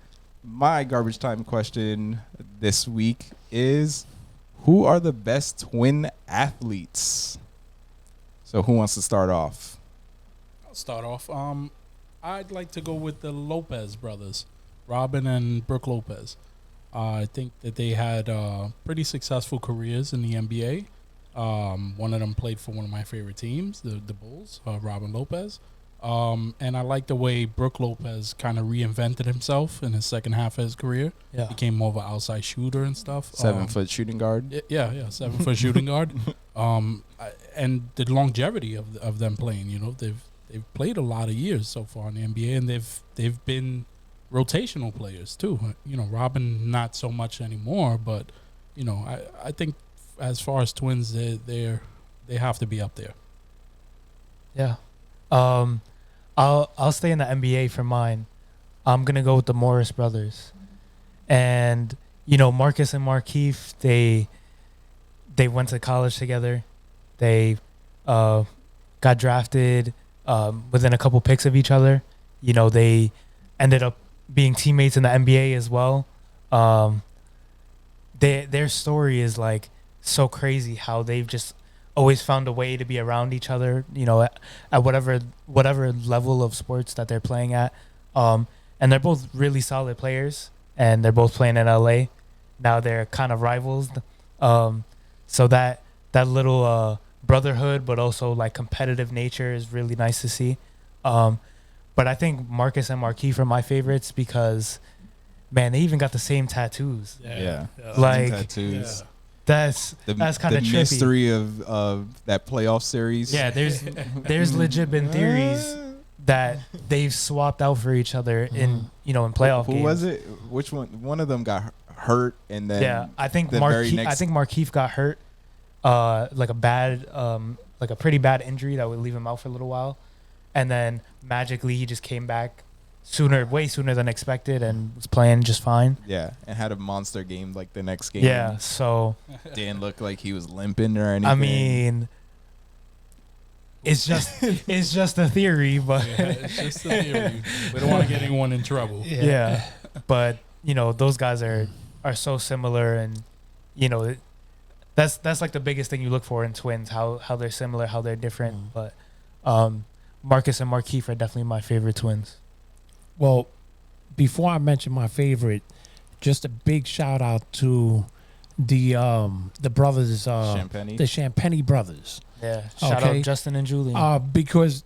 my garbage time question this week is, who are the best twin athletes? So who wants to start off? I'll start off. I'd like to go with the Lopez brothers, Robin and Brooke Lopez. I think that they had pretty successful careers in the NBA. One of them played for one of my favorite teams, the Bulls, Robin Lopez. And I like the way Brooke Lopez kind of reinvented himself in his second half of his career. Yeah. Became more of an outside shooter and stuff. 7-foot shooting guard. Yeah, 7-foot shooting guard. And the longevity of them playing, they've played a lot of years so far in the NBA, and they've been rotational players too. Robin not so much anymore, but I think as far as twins, they have to be up there. Yeah. I'll stay in the NBA for mine. I'm gonna go with the Morris brothers, and Marcus and Markieff. They went to college together. They got drafted within a couple picks of each other. They ended up being teammates in the NBA as well. Their story is like so crazy how they've just always found a way to be around each other, at whatever level of sports that they're playing at. And they're both really solid players, and they're both playing in LA. Now they're kind of rivals. So that little brotherhood, but also like competitive nature is really nice to see. But I think Marcus and Markieff are my favorites because, man, they even got the same tattoos. Yeah. Like, tattoos. Yeah. That's kind of the trippy. mystery of that playoff series. Yeah, there's legit been theories that they've swapped out for each other in playoff Who games. was it? Which one? One of them got hurt, and then Yeah, I think the very Markieff. I next- think Markieff got hurt, like a pretty bad injury that would leave him out for a little while, and then magically he just came back way sooner than expected, and was playing just fine. Yeah, and had a monster game like the next game. Yeah, so Didn't look like he was limping or anything. I mean, it's just a theory, but Yeah, it's just a theory. We don't want to get anyone in trouble. yeah. But those guys are so similar, and that's like the biggest thing you look for in twins, how they're similar, how they're different. But Marcus and Markieff are definitely my favorite twins. Well, before I mention my favorite, just a big shout out to the brothers, Champagne. the Champagne brothers, Yeah, shout Okay. out Justin and Julian. because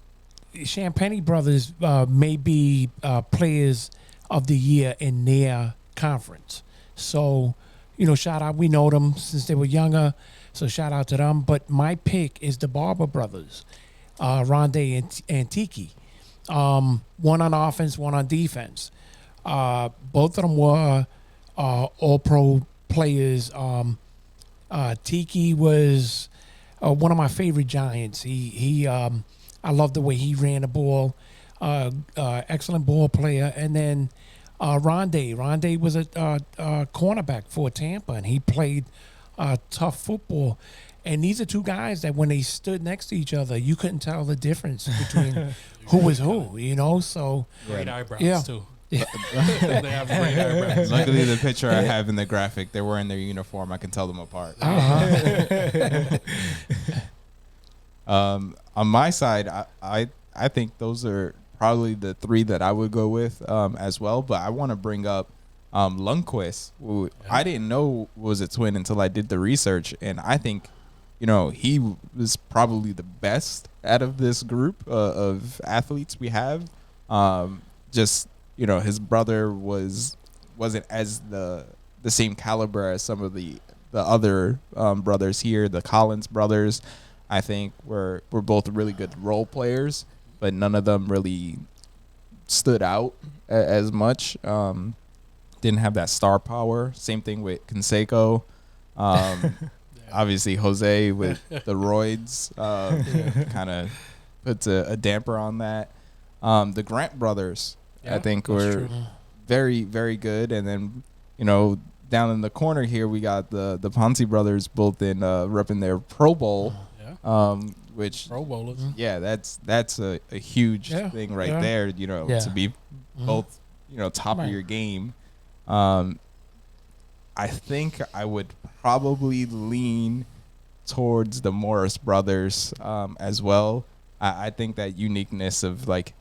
Champagne brothers may be players of the year in their conference. So, shout out. We know them since they were younger, so shout out to them. But my pick is the Barber brothers, Rondé and Tiki. One on offense, one on defense. Both of them were all-pro players. Tiki was one of my favorite Giants. He I love the way he ran the ball. Excellent ball player. And then Rondé was a cornerback for Tampa, and he played tough football. And these are two guys that when they stood next to each other, you couldn't tell the difference between who was who, So Great eyebrows, Yeah. too. They have great eyebrows. Luckily, the picture I have in the graphic, they're wearing their uniform. I can tell them apart. On my side, I think those are probably the three that I would go with as well. But I want to bring up Lundqvist, who I didn't know was a twin until I did the research, and I think he was probably the best out of this group of athletes we have. His brother was wasn't as the same caliber as some of the other brothers here. The Collins brothers, I think, were both really good role players, but none of them really stood out as much. Didn't have that star power. Same thing with Canseco. Obviously, Jose with the roids kind of puts a damper on that. The Grant brothers, I think, were very, very good. And then, down in the corner here, we got the Ponce brothers both in repping their Pro Bowl. Which Pro Bowlers. Yeah, that's a huge thing right there, to be both, top of your game. I think I would probably lean towards the Morris brothers as well. I think that uniqueness of like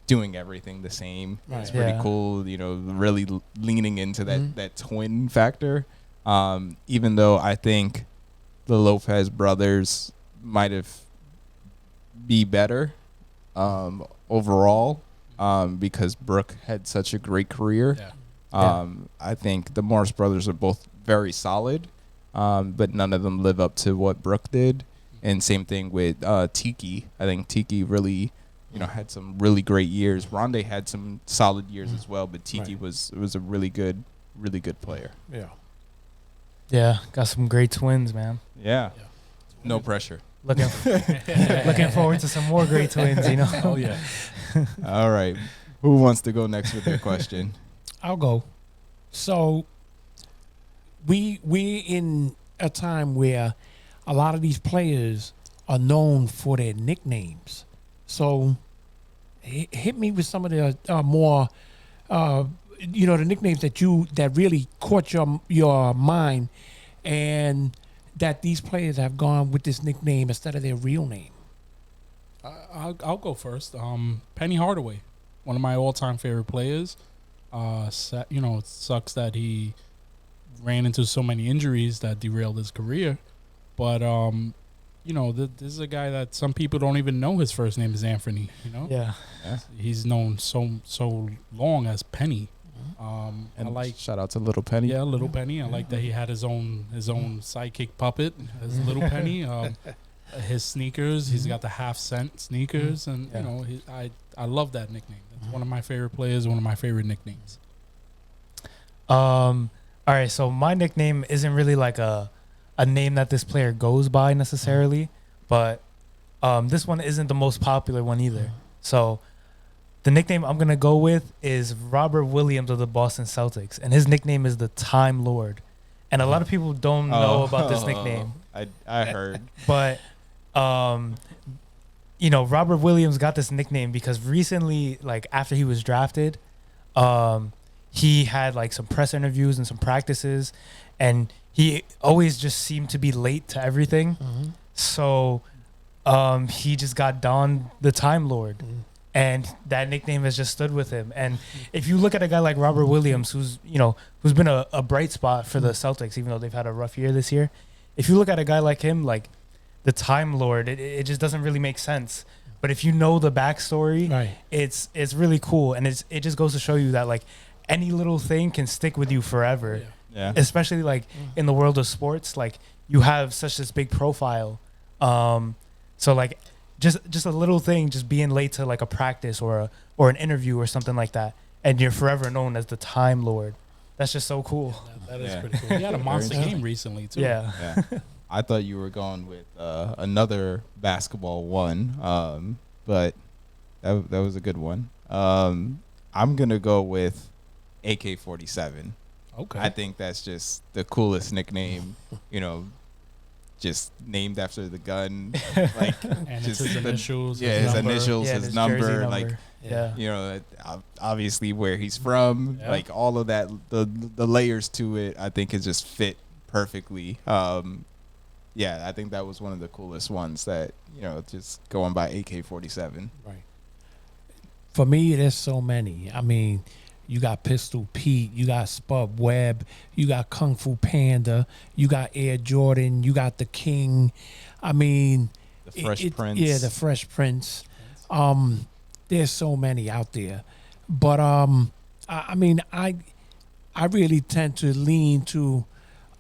doing everything the same is pretty cool. Really leaning into that twin factor. Even though I think the Lopez brothers might have be better overall because Brooke had such a great career. I think the Morris brothers are both very solid, but none of them live up to what Brooke did. And same thing with Tiki. I think Tiki really, had some really great years. Rondé had some solid years as well, but Tiki was a really good player. Yeah, got some great twins, man. Yeah. No pressure. Looking forward to some more great twins, Oh, yeah. All right. Who wants to go next with their question? I'll go. So we in a time where a lot of these players are known for their nicknames. So hit me with some of the more the nicknames that really caught your mind, and that these players have gone with this nickname instead of their real name. I'll go first. Penny Hardaway, one of my all-time favorite players. It sucks that he ran into so many injuries that derailed his career. But, this is a guy that some people don't even know his first name is Anthony, Yeah. He's known so long as Penny. And I like shout out to Little Penny. Yeah, Little Penny. I like that he had his own sidekick puppet as Little Penny. His sneakers, he's got the half-cent sneakers, and I love that nickname. That's one of my favorite players, one of my favorite nicknames. All right, so my nickname isn't really like a name that this player goes by necessarily, but this one isn't the most popular one either. So the nickname I'm gonna go with is Robert Williams of the Boston Celtics, and his nickname is the Time Lord. And a lot of people don't know about this nickname. I heard, but Robert Williams got this nickname because recently, like after he was drafted, he had like some press interviews and some practices, and he always just seemed to be late to everything. So he just got donned the Time Lord. And that nickname has just stood with him. And if you look at a guy like Robert Williams, who's been a bright spot for the Celtics, even though they've had a rough year this year, if you look at a guy like him, like the Time Lord, it just doesn't really make sense. But if you know the backstory, it's really cool, and it just goes to show you that like any little thing can stick with you forever. Yeah. Especially like in the world of sports, like you have such this big profile, so like. Just a little thing, just being late to like a practice or an interview or something like that, and you're forever known as the Time Lord. That's just so cool. That is pretty cool. He had a monster game recently too. Yeah. I thought you were going with another basketball one, but that was a good one. I'm gonna go with AK-47. Okay. I think that's just the coolest nickname, just named after the gun, like and just his initials. his initials, his number, like yeah. Obviously where he's from, like all of that, the layers to it, I think is just fit perfectly. I think that was one of the coolest ones that just going by AK-47. Right. For me, there's so many. I mean, you got Pistol Pete, you got Spud Webb, you got Kung Fu Panda, you got Air Jordan, you got the King. I mean, The Fresh Prince. Yeah, the Fresh Prince. There's so many out there, but I mean, I really tend to lean to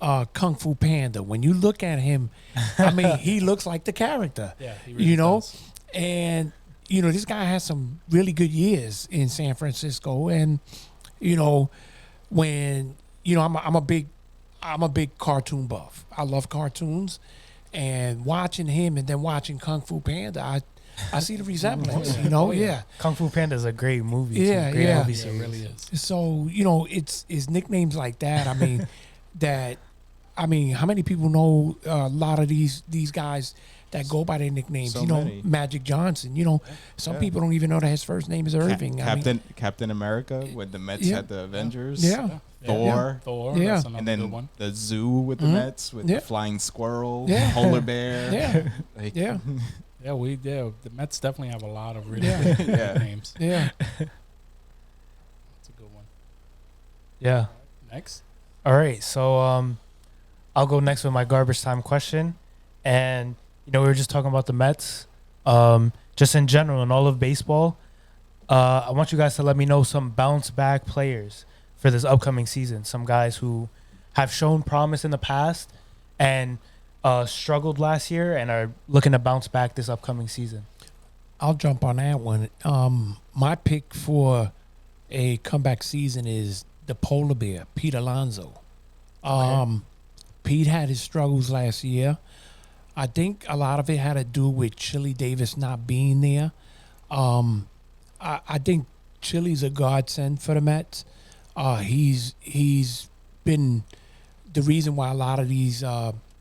Kung Fu Panda. When you look at him, I mean, he looks like the character. Yeah, he really does. And this guy has some really good years in San Francisco, and when I'm a big cartoon buff. I love cartoons, and watching him and then watching Kung Fu Panda, I see the resemblance. Yeah. Kung Fu Panda is a great movie. Yeah, great yeah. movie It series. really is. So it's nicknames like that. I mean, how many people know a lot of these guys that go by their nicknames? So many. Magic Johnson. Some Yeah. people don't even know that his first name is Irving. Captain America when the Mets Yeah. had the Avengers. Yeah. Thor. Thor. Yeah. That's another And good then one. the zoo with the Mets with Yeah. the flying squirrel, Yeah. polar bear. Yeah. Like, Yeah. Yeah, the Mets definitely have a lot of really Yeah. good Yeah. names. Yeah. That's a good one. Yeah. Next. All right. So I'll go next with my garbage time question. And, we were just talking about the Mets. Just in general, in all of baseball, I want you guys to let me know some bounce back players for this upcoming season. Some guys who have shown promise in the past and struggled last year and are looking to bounce back this upcoming season. I'll jump on that one. My pick for a comeback season is the polar bear, Pete Alonso. Pete had his struggles last year. I think a lot of it had to do with Chili Davis not being there. I think Chili's a godsend for the Mets. He's been the reason why a lot of these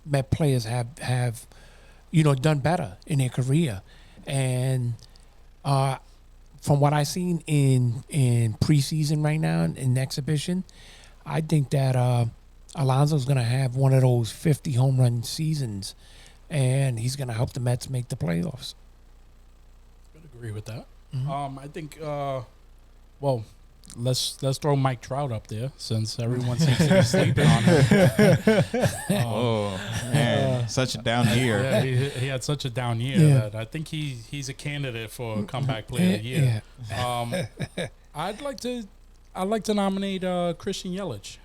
Met players have done better in their career. And from what I've seen in preseason right now in exhibition, I think that Alonso's going to have one of those 50 home run seasons, and he's going to help the Mets make the playoffs. I'd agree with that. Mhm. I think. Well, let's throw Mike Trout up there since everyone seems to be sleeping on him. Oh man, such a down year. Yeah, he had such a down year Yeah. that I think he's a candidate for comeback player of the year. I'd like to nominate Christian Yelich.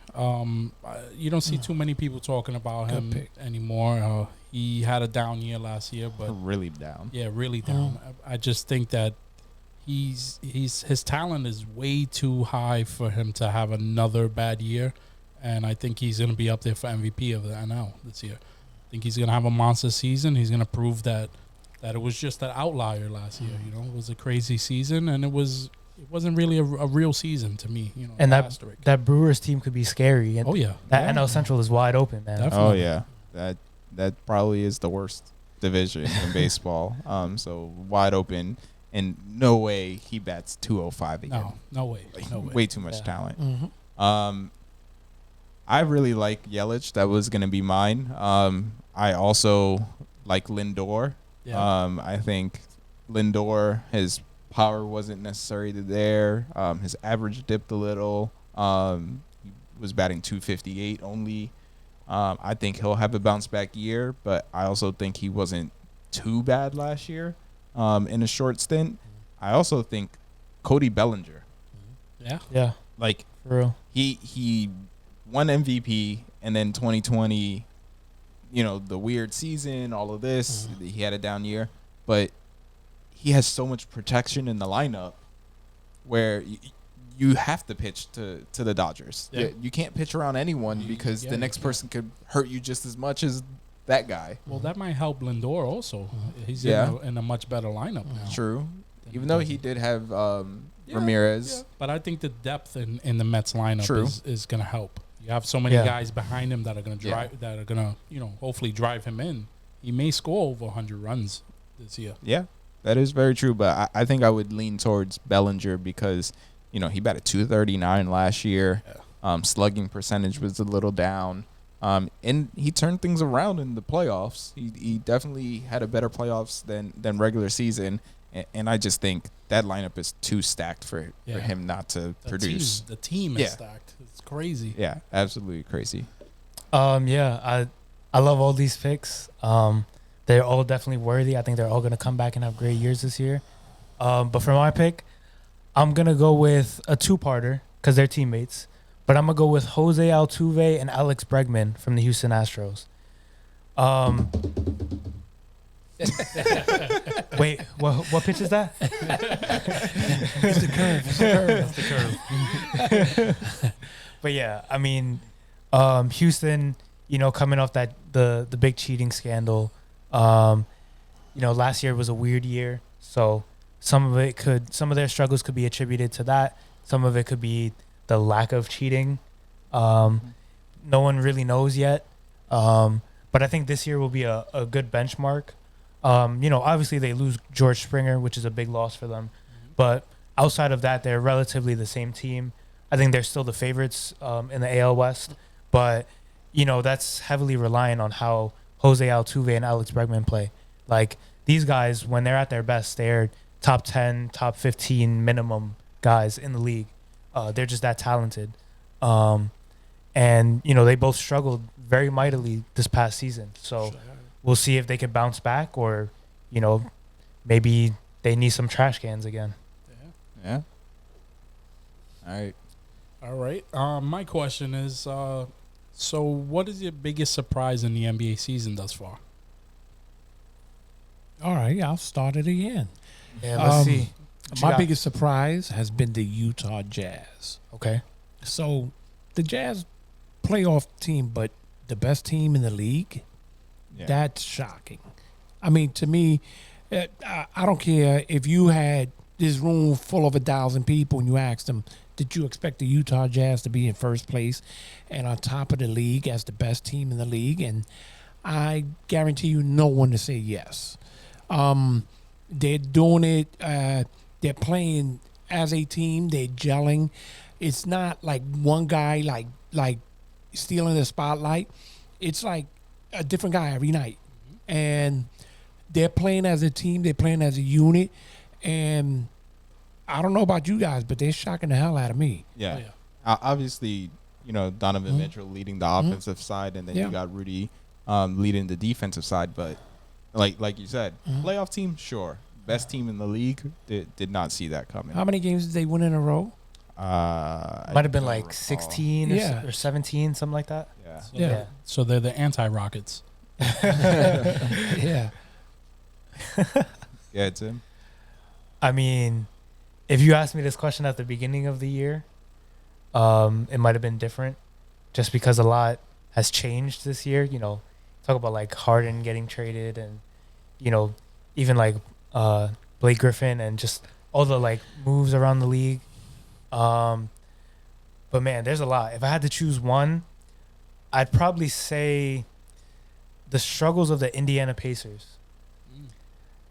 You don't see too many people talking about Good him pick. anymore. He had a down year last year, but Really down. yeah, really down. I just think that his talent is way too high for him to have another bad year, and I think he's going to be up there for MVP of the NL this year. I think he's going to have a monster season. He's going to prove that it was just an outlier last year. It was a crazy season, and it wasn't really a real season to me. And asterisk. that Brewers team could be scary. And Oh yeah, that NL Central is wide open, man. Definitely. Oh yeah, that probably is the worst division in baseball. So wide open, and no way he bats 205 again. no way, no way. Way too much Yeah. talent. Mm-hmm. I really like Yelich. That was gonna be mine. I also like Lindor. Yeah. I think Lindor, his power wasn't necessarily there. His average dipped a little. He was batting 258 only. I think he'll have a bounce back year, but I also think he wasn't too bad last year in a short stint. I also think Cody Bellinger, Yeah. Yeah, like for real. he won MVP, and then 2020, the weird season, all of this, he had a down year, but he has so much protection in the lineup where you have to pitch to the Dodgers. Yeah. You can't pitch around anyone because yeah, the next person could hurt you just as much as that guy. Well, that might help Lindor also. He's Yeah. in a much better lineup now. True. than Even he though does. he did have Yeah, Ramirez. yeah. But I think the depth in the Mets lineup True. is going to help. You have so many Yeah. guys behind him that are going to drive, that are going to, hopefully drive him in. He may score over 100 runs this year. Yeah, that is very true. But I think I would lean towards Bellinger because, he batted 239 last year. Slugging percentage was a little down. And he turned things around in the playoffs. He definitely had a better playoffs than regular season. And I just think that lineup is too stacked for him not to produce. The team is Yeah. stacked. It's crazy. Yeah, absolutely crazy. Yeah, I love all these picks. They're all definitely worthy. I think they're all going to come back and have great years this year. But for my pick, I'm going to go with a two-parter because they're teammates. but I'm gonna go with Jose Altuve and Alex Bregman from the Houston Astros. Wait, what pitch is that? It's the curve. It's the curve. But yeah, I mean, Houston, coming off the big cheating scandal, last year was a weird year, so some of their struggles could be attributed to that. Some of it could be the lack of cheating. No one really knows yet, but I think this year will be a good benchmark. Obviously they lose George Springer, which is a big loss for them, but outside of that, they're relatively the same team. I think they're still the favorites in the AL West, but that's heavily reliant on how Jose Altuve and Alex Bregman play. Like, these guys, when they're at their best, they're top 10, top 15 minimum guys in the league. They're just that talented. And they both struggled very mightily this past season. So we'll see if they can bounce back, or maybe they need some trash cans again. Yeah. All right. My question is, so what is your biggest surprise in the NBA season thus far? All right, I'll start it again. Yeah, let's see. My biggest surprise has been the Utah Jazz. Okay. So the Jazz playoff team, but the best team in the league? Yeah. That's shocking. I mean, to me, I don't care if you had this room full of 1,000 people and you asked them, did you expect the Utah Jazz to be in first place and on top of the league as the best team in the league? And I guarantee you no one to say yes. They're doing it. They're playing as a team. They're gelling. It's not like one guy like stealing the spotlight. It's like a different guy every night. And they're playing as a team. They're playing as a unit. And I don't know about you guys, but they're shocking the hell out of me. Yeah. Oh, yeah. Obviously, Donovan Mitchell leading the offensive side, and then you got Rudy leading the defensive side. But like you said, playoff team, sure. Best team in the league, did not see that coming. How many games did they win in a row? Might have been like 16 or 17, something like that. Yeah. Yeah. So they're the anti-Rockets. Yeah. Yeah, Tim. I mean, if you asked me this question at the beginning of the year, it might have been different, just because a lot has changed this year. Talk about like Harden getting traded, and even like Blake Griffin, and just all the like moves around the league. But man, there's a lot. If I had to choose one, I'd probably say the struggles of the Indiana Pacers.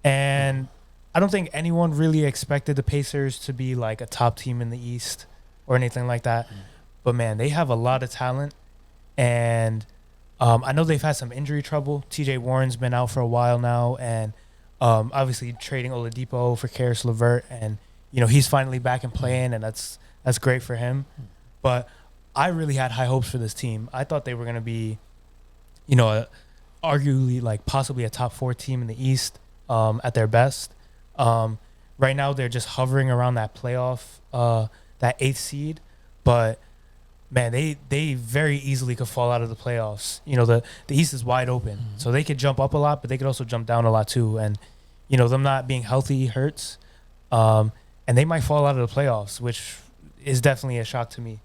And I don't think anyone really expected the Pacers to be like a top team in the East or anything like that. But man, they have a lot of talent. And I know they've had some injury trouble. TJ Warren's been out for a while now. And obviously trading Oladipo for Karis LeVert. And, he's finally back and playing, and that's great for him. But I really had high hopes for this team. I thought they were going to be, arguably like possibly a top 4 team in the East at their best. Right now they're just hovering around that playoff, that 8th seed. But man, they very easily could fall out of the playoffs. The East is wide open, so they could jump up a lot, but they could also jump down a lot too. And them not being healthy hurts. And they might fall out of the playoffs, which is definitely a shock to me.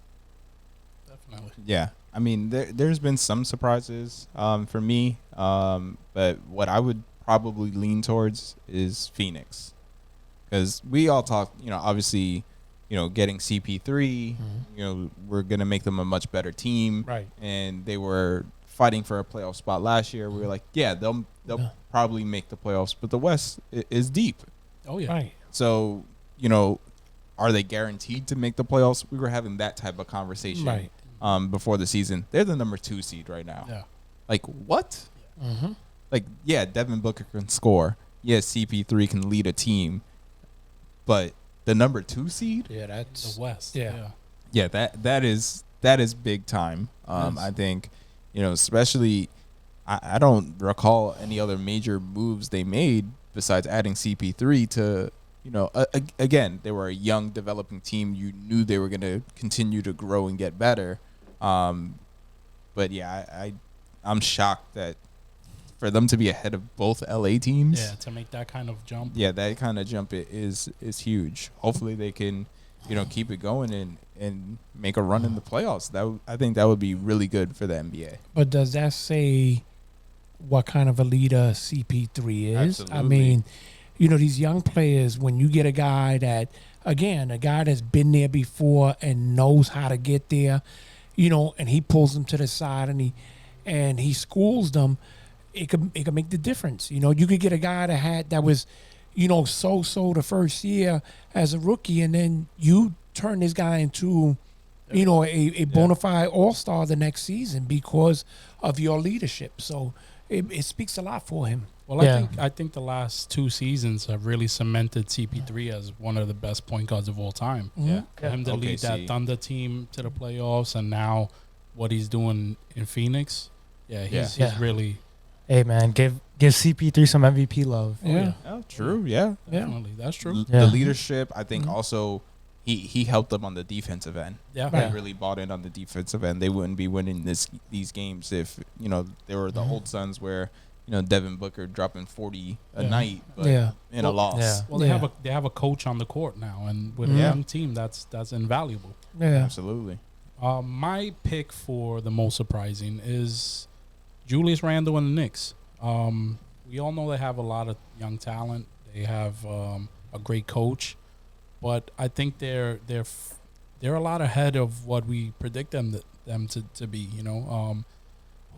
Definitely. Yeah. I mean, there's been some surprises for me, but what I would probably lean towards is Phoenix, because we all talk, obviously, getting CP3, we're going to make them a much better team. Right. And they were fighting for a playoff spot last year. We were like, yeah, they'll probably make the playoffs, but the West is deep. Oh, yeah. Right. So, are they guaranteed to make the playoffs? We were having that type of conversation before the season. They're the number 2 seed right now. Yeah. Like, what? Mm-hmm. Like, yeah, Devin Booker can score. Yes, CP3 can lead a team. But the number 2 seed? Yeah, that's The West. Yeah. Yeah, that is big time. Yes. I think, especially, I don't recall any other major moves they made besides adding CP3 to again, they were a young developing team. You knew they were going to continue to grow and get better. But yeah, I'm shocked that for them to be ahead of both LA teams. Yeah, to make that kind of jump. Yeah, that kind of jump is huge. Hopefully they can, keep it going and make a run in the playoffs. I think that would be really good for the NBA. But does that say what kind of a leader CP3 is? Absolutely. I mean, these young players, when you get a guy that's been there before and knows how to get there, and he pulls them to the side and he schools them, it could make the difference. You could get a guy that was, so the first year as a rookie, and then you turn this guy into, a bona fide all-star the next season because of your leadership. So it speaks a lot for him. Well, I think the last 2 seasons have really cemented CP3 as one of the best point guards of all time. Mm-hmm. Yeah. For him to lead that Thunder team to the playoffs, and now what he's doing in Phoenix, he's really. Hey man, give CP3 some MVP love. Yeah. Oh, true. Yeah. Definitely. That's true. The leadership, I think, also he helped them on the defensive end. Yeah. He really bought in on the defensive end. They wouldn't be winning these games if they were the old Suns where Devin Booker dropping 40 a night, but in a loss. Yeah. Well, they have a coach on the court now, and with a young team, that's invaluable. Yeah, Absolutely. My pick for the most surprising is Julius Randle and the Knicks. We all know they have a lot of young talent. They have a great coach, but I think they're a lot ahead of what we predict them to be.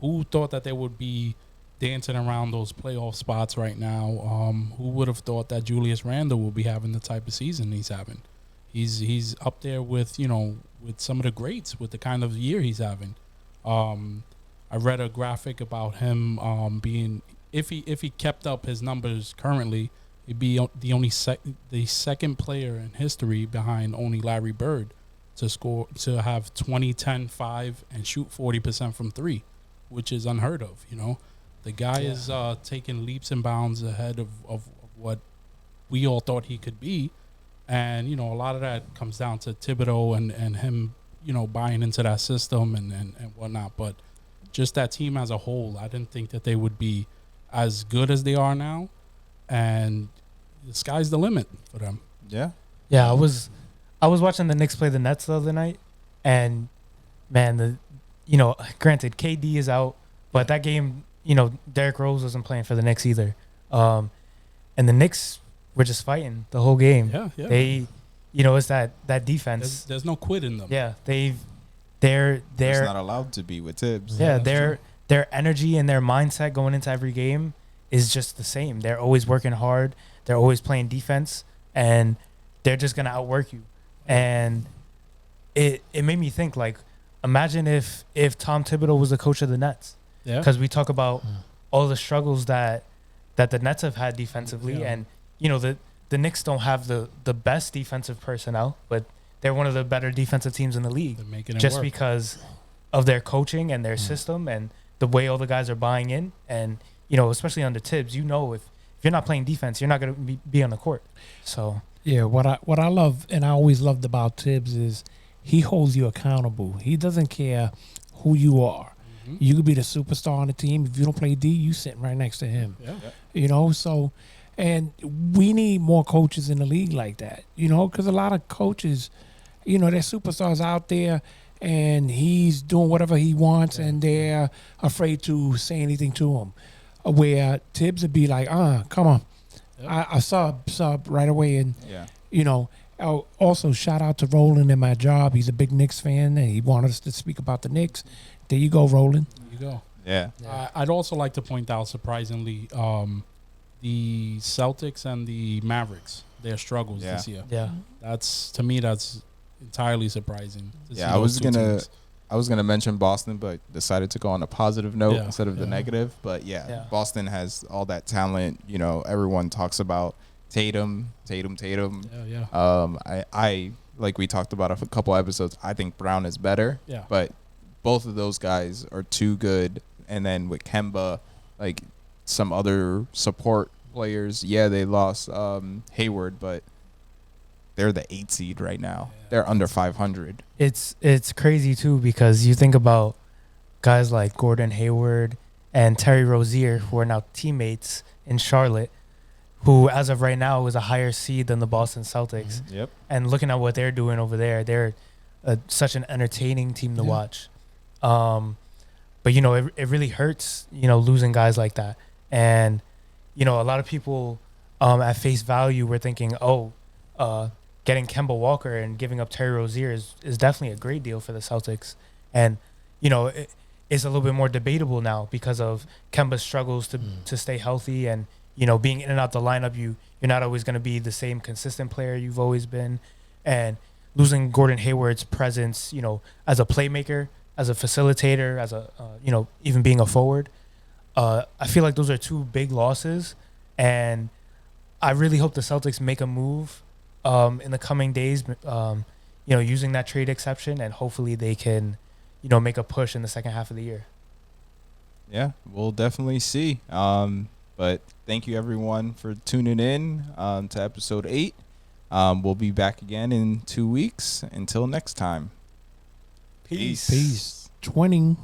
Who thought that they would be dancing around those playoff spots right now? Who would have thought that Julius Randle will be having the type of season he's having? He's up there with with some of the greats with the kind of year he's having. I read a graphic about him being, if he kept up his numbers currently, he'd be the second player in history behind only Larry Bird to have 20, 10, 5 and shoot 40% from 3, which is unheard of. The guy is taking leaps and bounds ahead of what we all thought he could be. And, a lot of that comes down to Thibodeau and him, buying into that system and whatnot. But just that team as a whole, I didn't think that they would be as good as they are now. And the sky's the limit for them. Yeah. Yeah, I was watching the Knicks play the Nets the other night, and man, granted KD is out, but that game, Derrick Rose wasn't playing for the Knicks either. And the Knicks were just fighting the whole game. Yeah. They, it's that defense. There's no quit in them. Yeah, they're not allowed to be with Tibbs. Yeah, their energy and their mindset going into every game is just the same. They're always working hard. They're always playing defense, and they're just gonna outwork you. And it made me think, like, imagine if Tom Thibodeau was the coach of the Nets. Yeah. Because we talk about all the struggles that the Nets have had defensively, and the Knicks don't have the best defensive personnel, but they're one of the better defensive teams in the league. They're making it just work. Because of their coaching and their system and the way all the guys are buying in. And especially under Tibbs, if you're not playing defense, you're not going to be on the court. So yeah. What I love and I always loved about Tibbs is he holds you accountable. He doesn't care who you are. Mm-hmm. You could be the superstar on the team. If you don't play D, you sitting right next to him. Yeah. So, and we need more coaches in the league like that. Because a lot of coaches, they're superstars out there, and he's doing whatever he wants, and they're afraid to say anything to him. Where Tibbs would be like, come on. I sub right away. And, also shout out to Roland in my job. He's a big Knicks fan, and he wanted us to speak about the Knicks. There you go, Roland. There you go. Yeah. I'd also like to point out, surprisingly, the Celtics and the Mavericks, their struggles this year. Yeah. To me, that's entirely surprising. I was gonna mention Boston, but decided to go on a positive note instead of the negative. But Boston has all that talent. Everyone talks about Tatum. Yeah. I like we talked about a couple episodes. I think Brown is better. Yeah. But both of those guys are too good. And then with Kemba, like some other support players, they lost Hayward, but they're the 8 seed right now. They're under 500. It's crazy too because you think about guys like Gordon Hayward and Terry Rozier, who are now teammates in Charlotte, who as of right now is a higher seed than the Boston Celtics. Yep. And looking at what they're doing over there, they're such an entertaining team to watch. But you know, it really hurts, you know, losing guys like that. And you know, a lot of people at face value were thinking, getting Kemba Walker and giving up Terry Rozier is definitely a great deal for the Celtics. And you know, it's a little bit more debatable now because of Kemba's struggles to stay healthy, and you know, being in and out the lineup, you're not always going to be the same consistent player you've always been, and losing Gordon Hayward's presence, you know, as a playmaker, as a facilitator, as a you know, even being a forward. I feel like those are two big losses, and I really hope the Celtics make a move in the coming days, you know, using that trade exception, and hopefully they can, you know, make a push in the second half of the year. Yeah, we'll definitely see. But thank you everyone for tuning in to episode 8. We'll be back again in 2 weeks. Until next time. Peace. 20.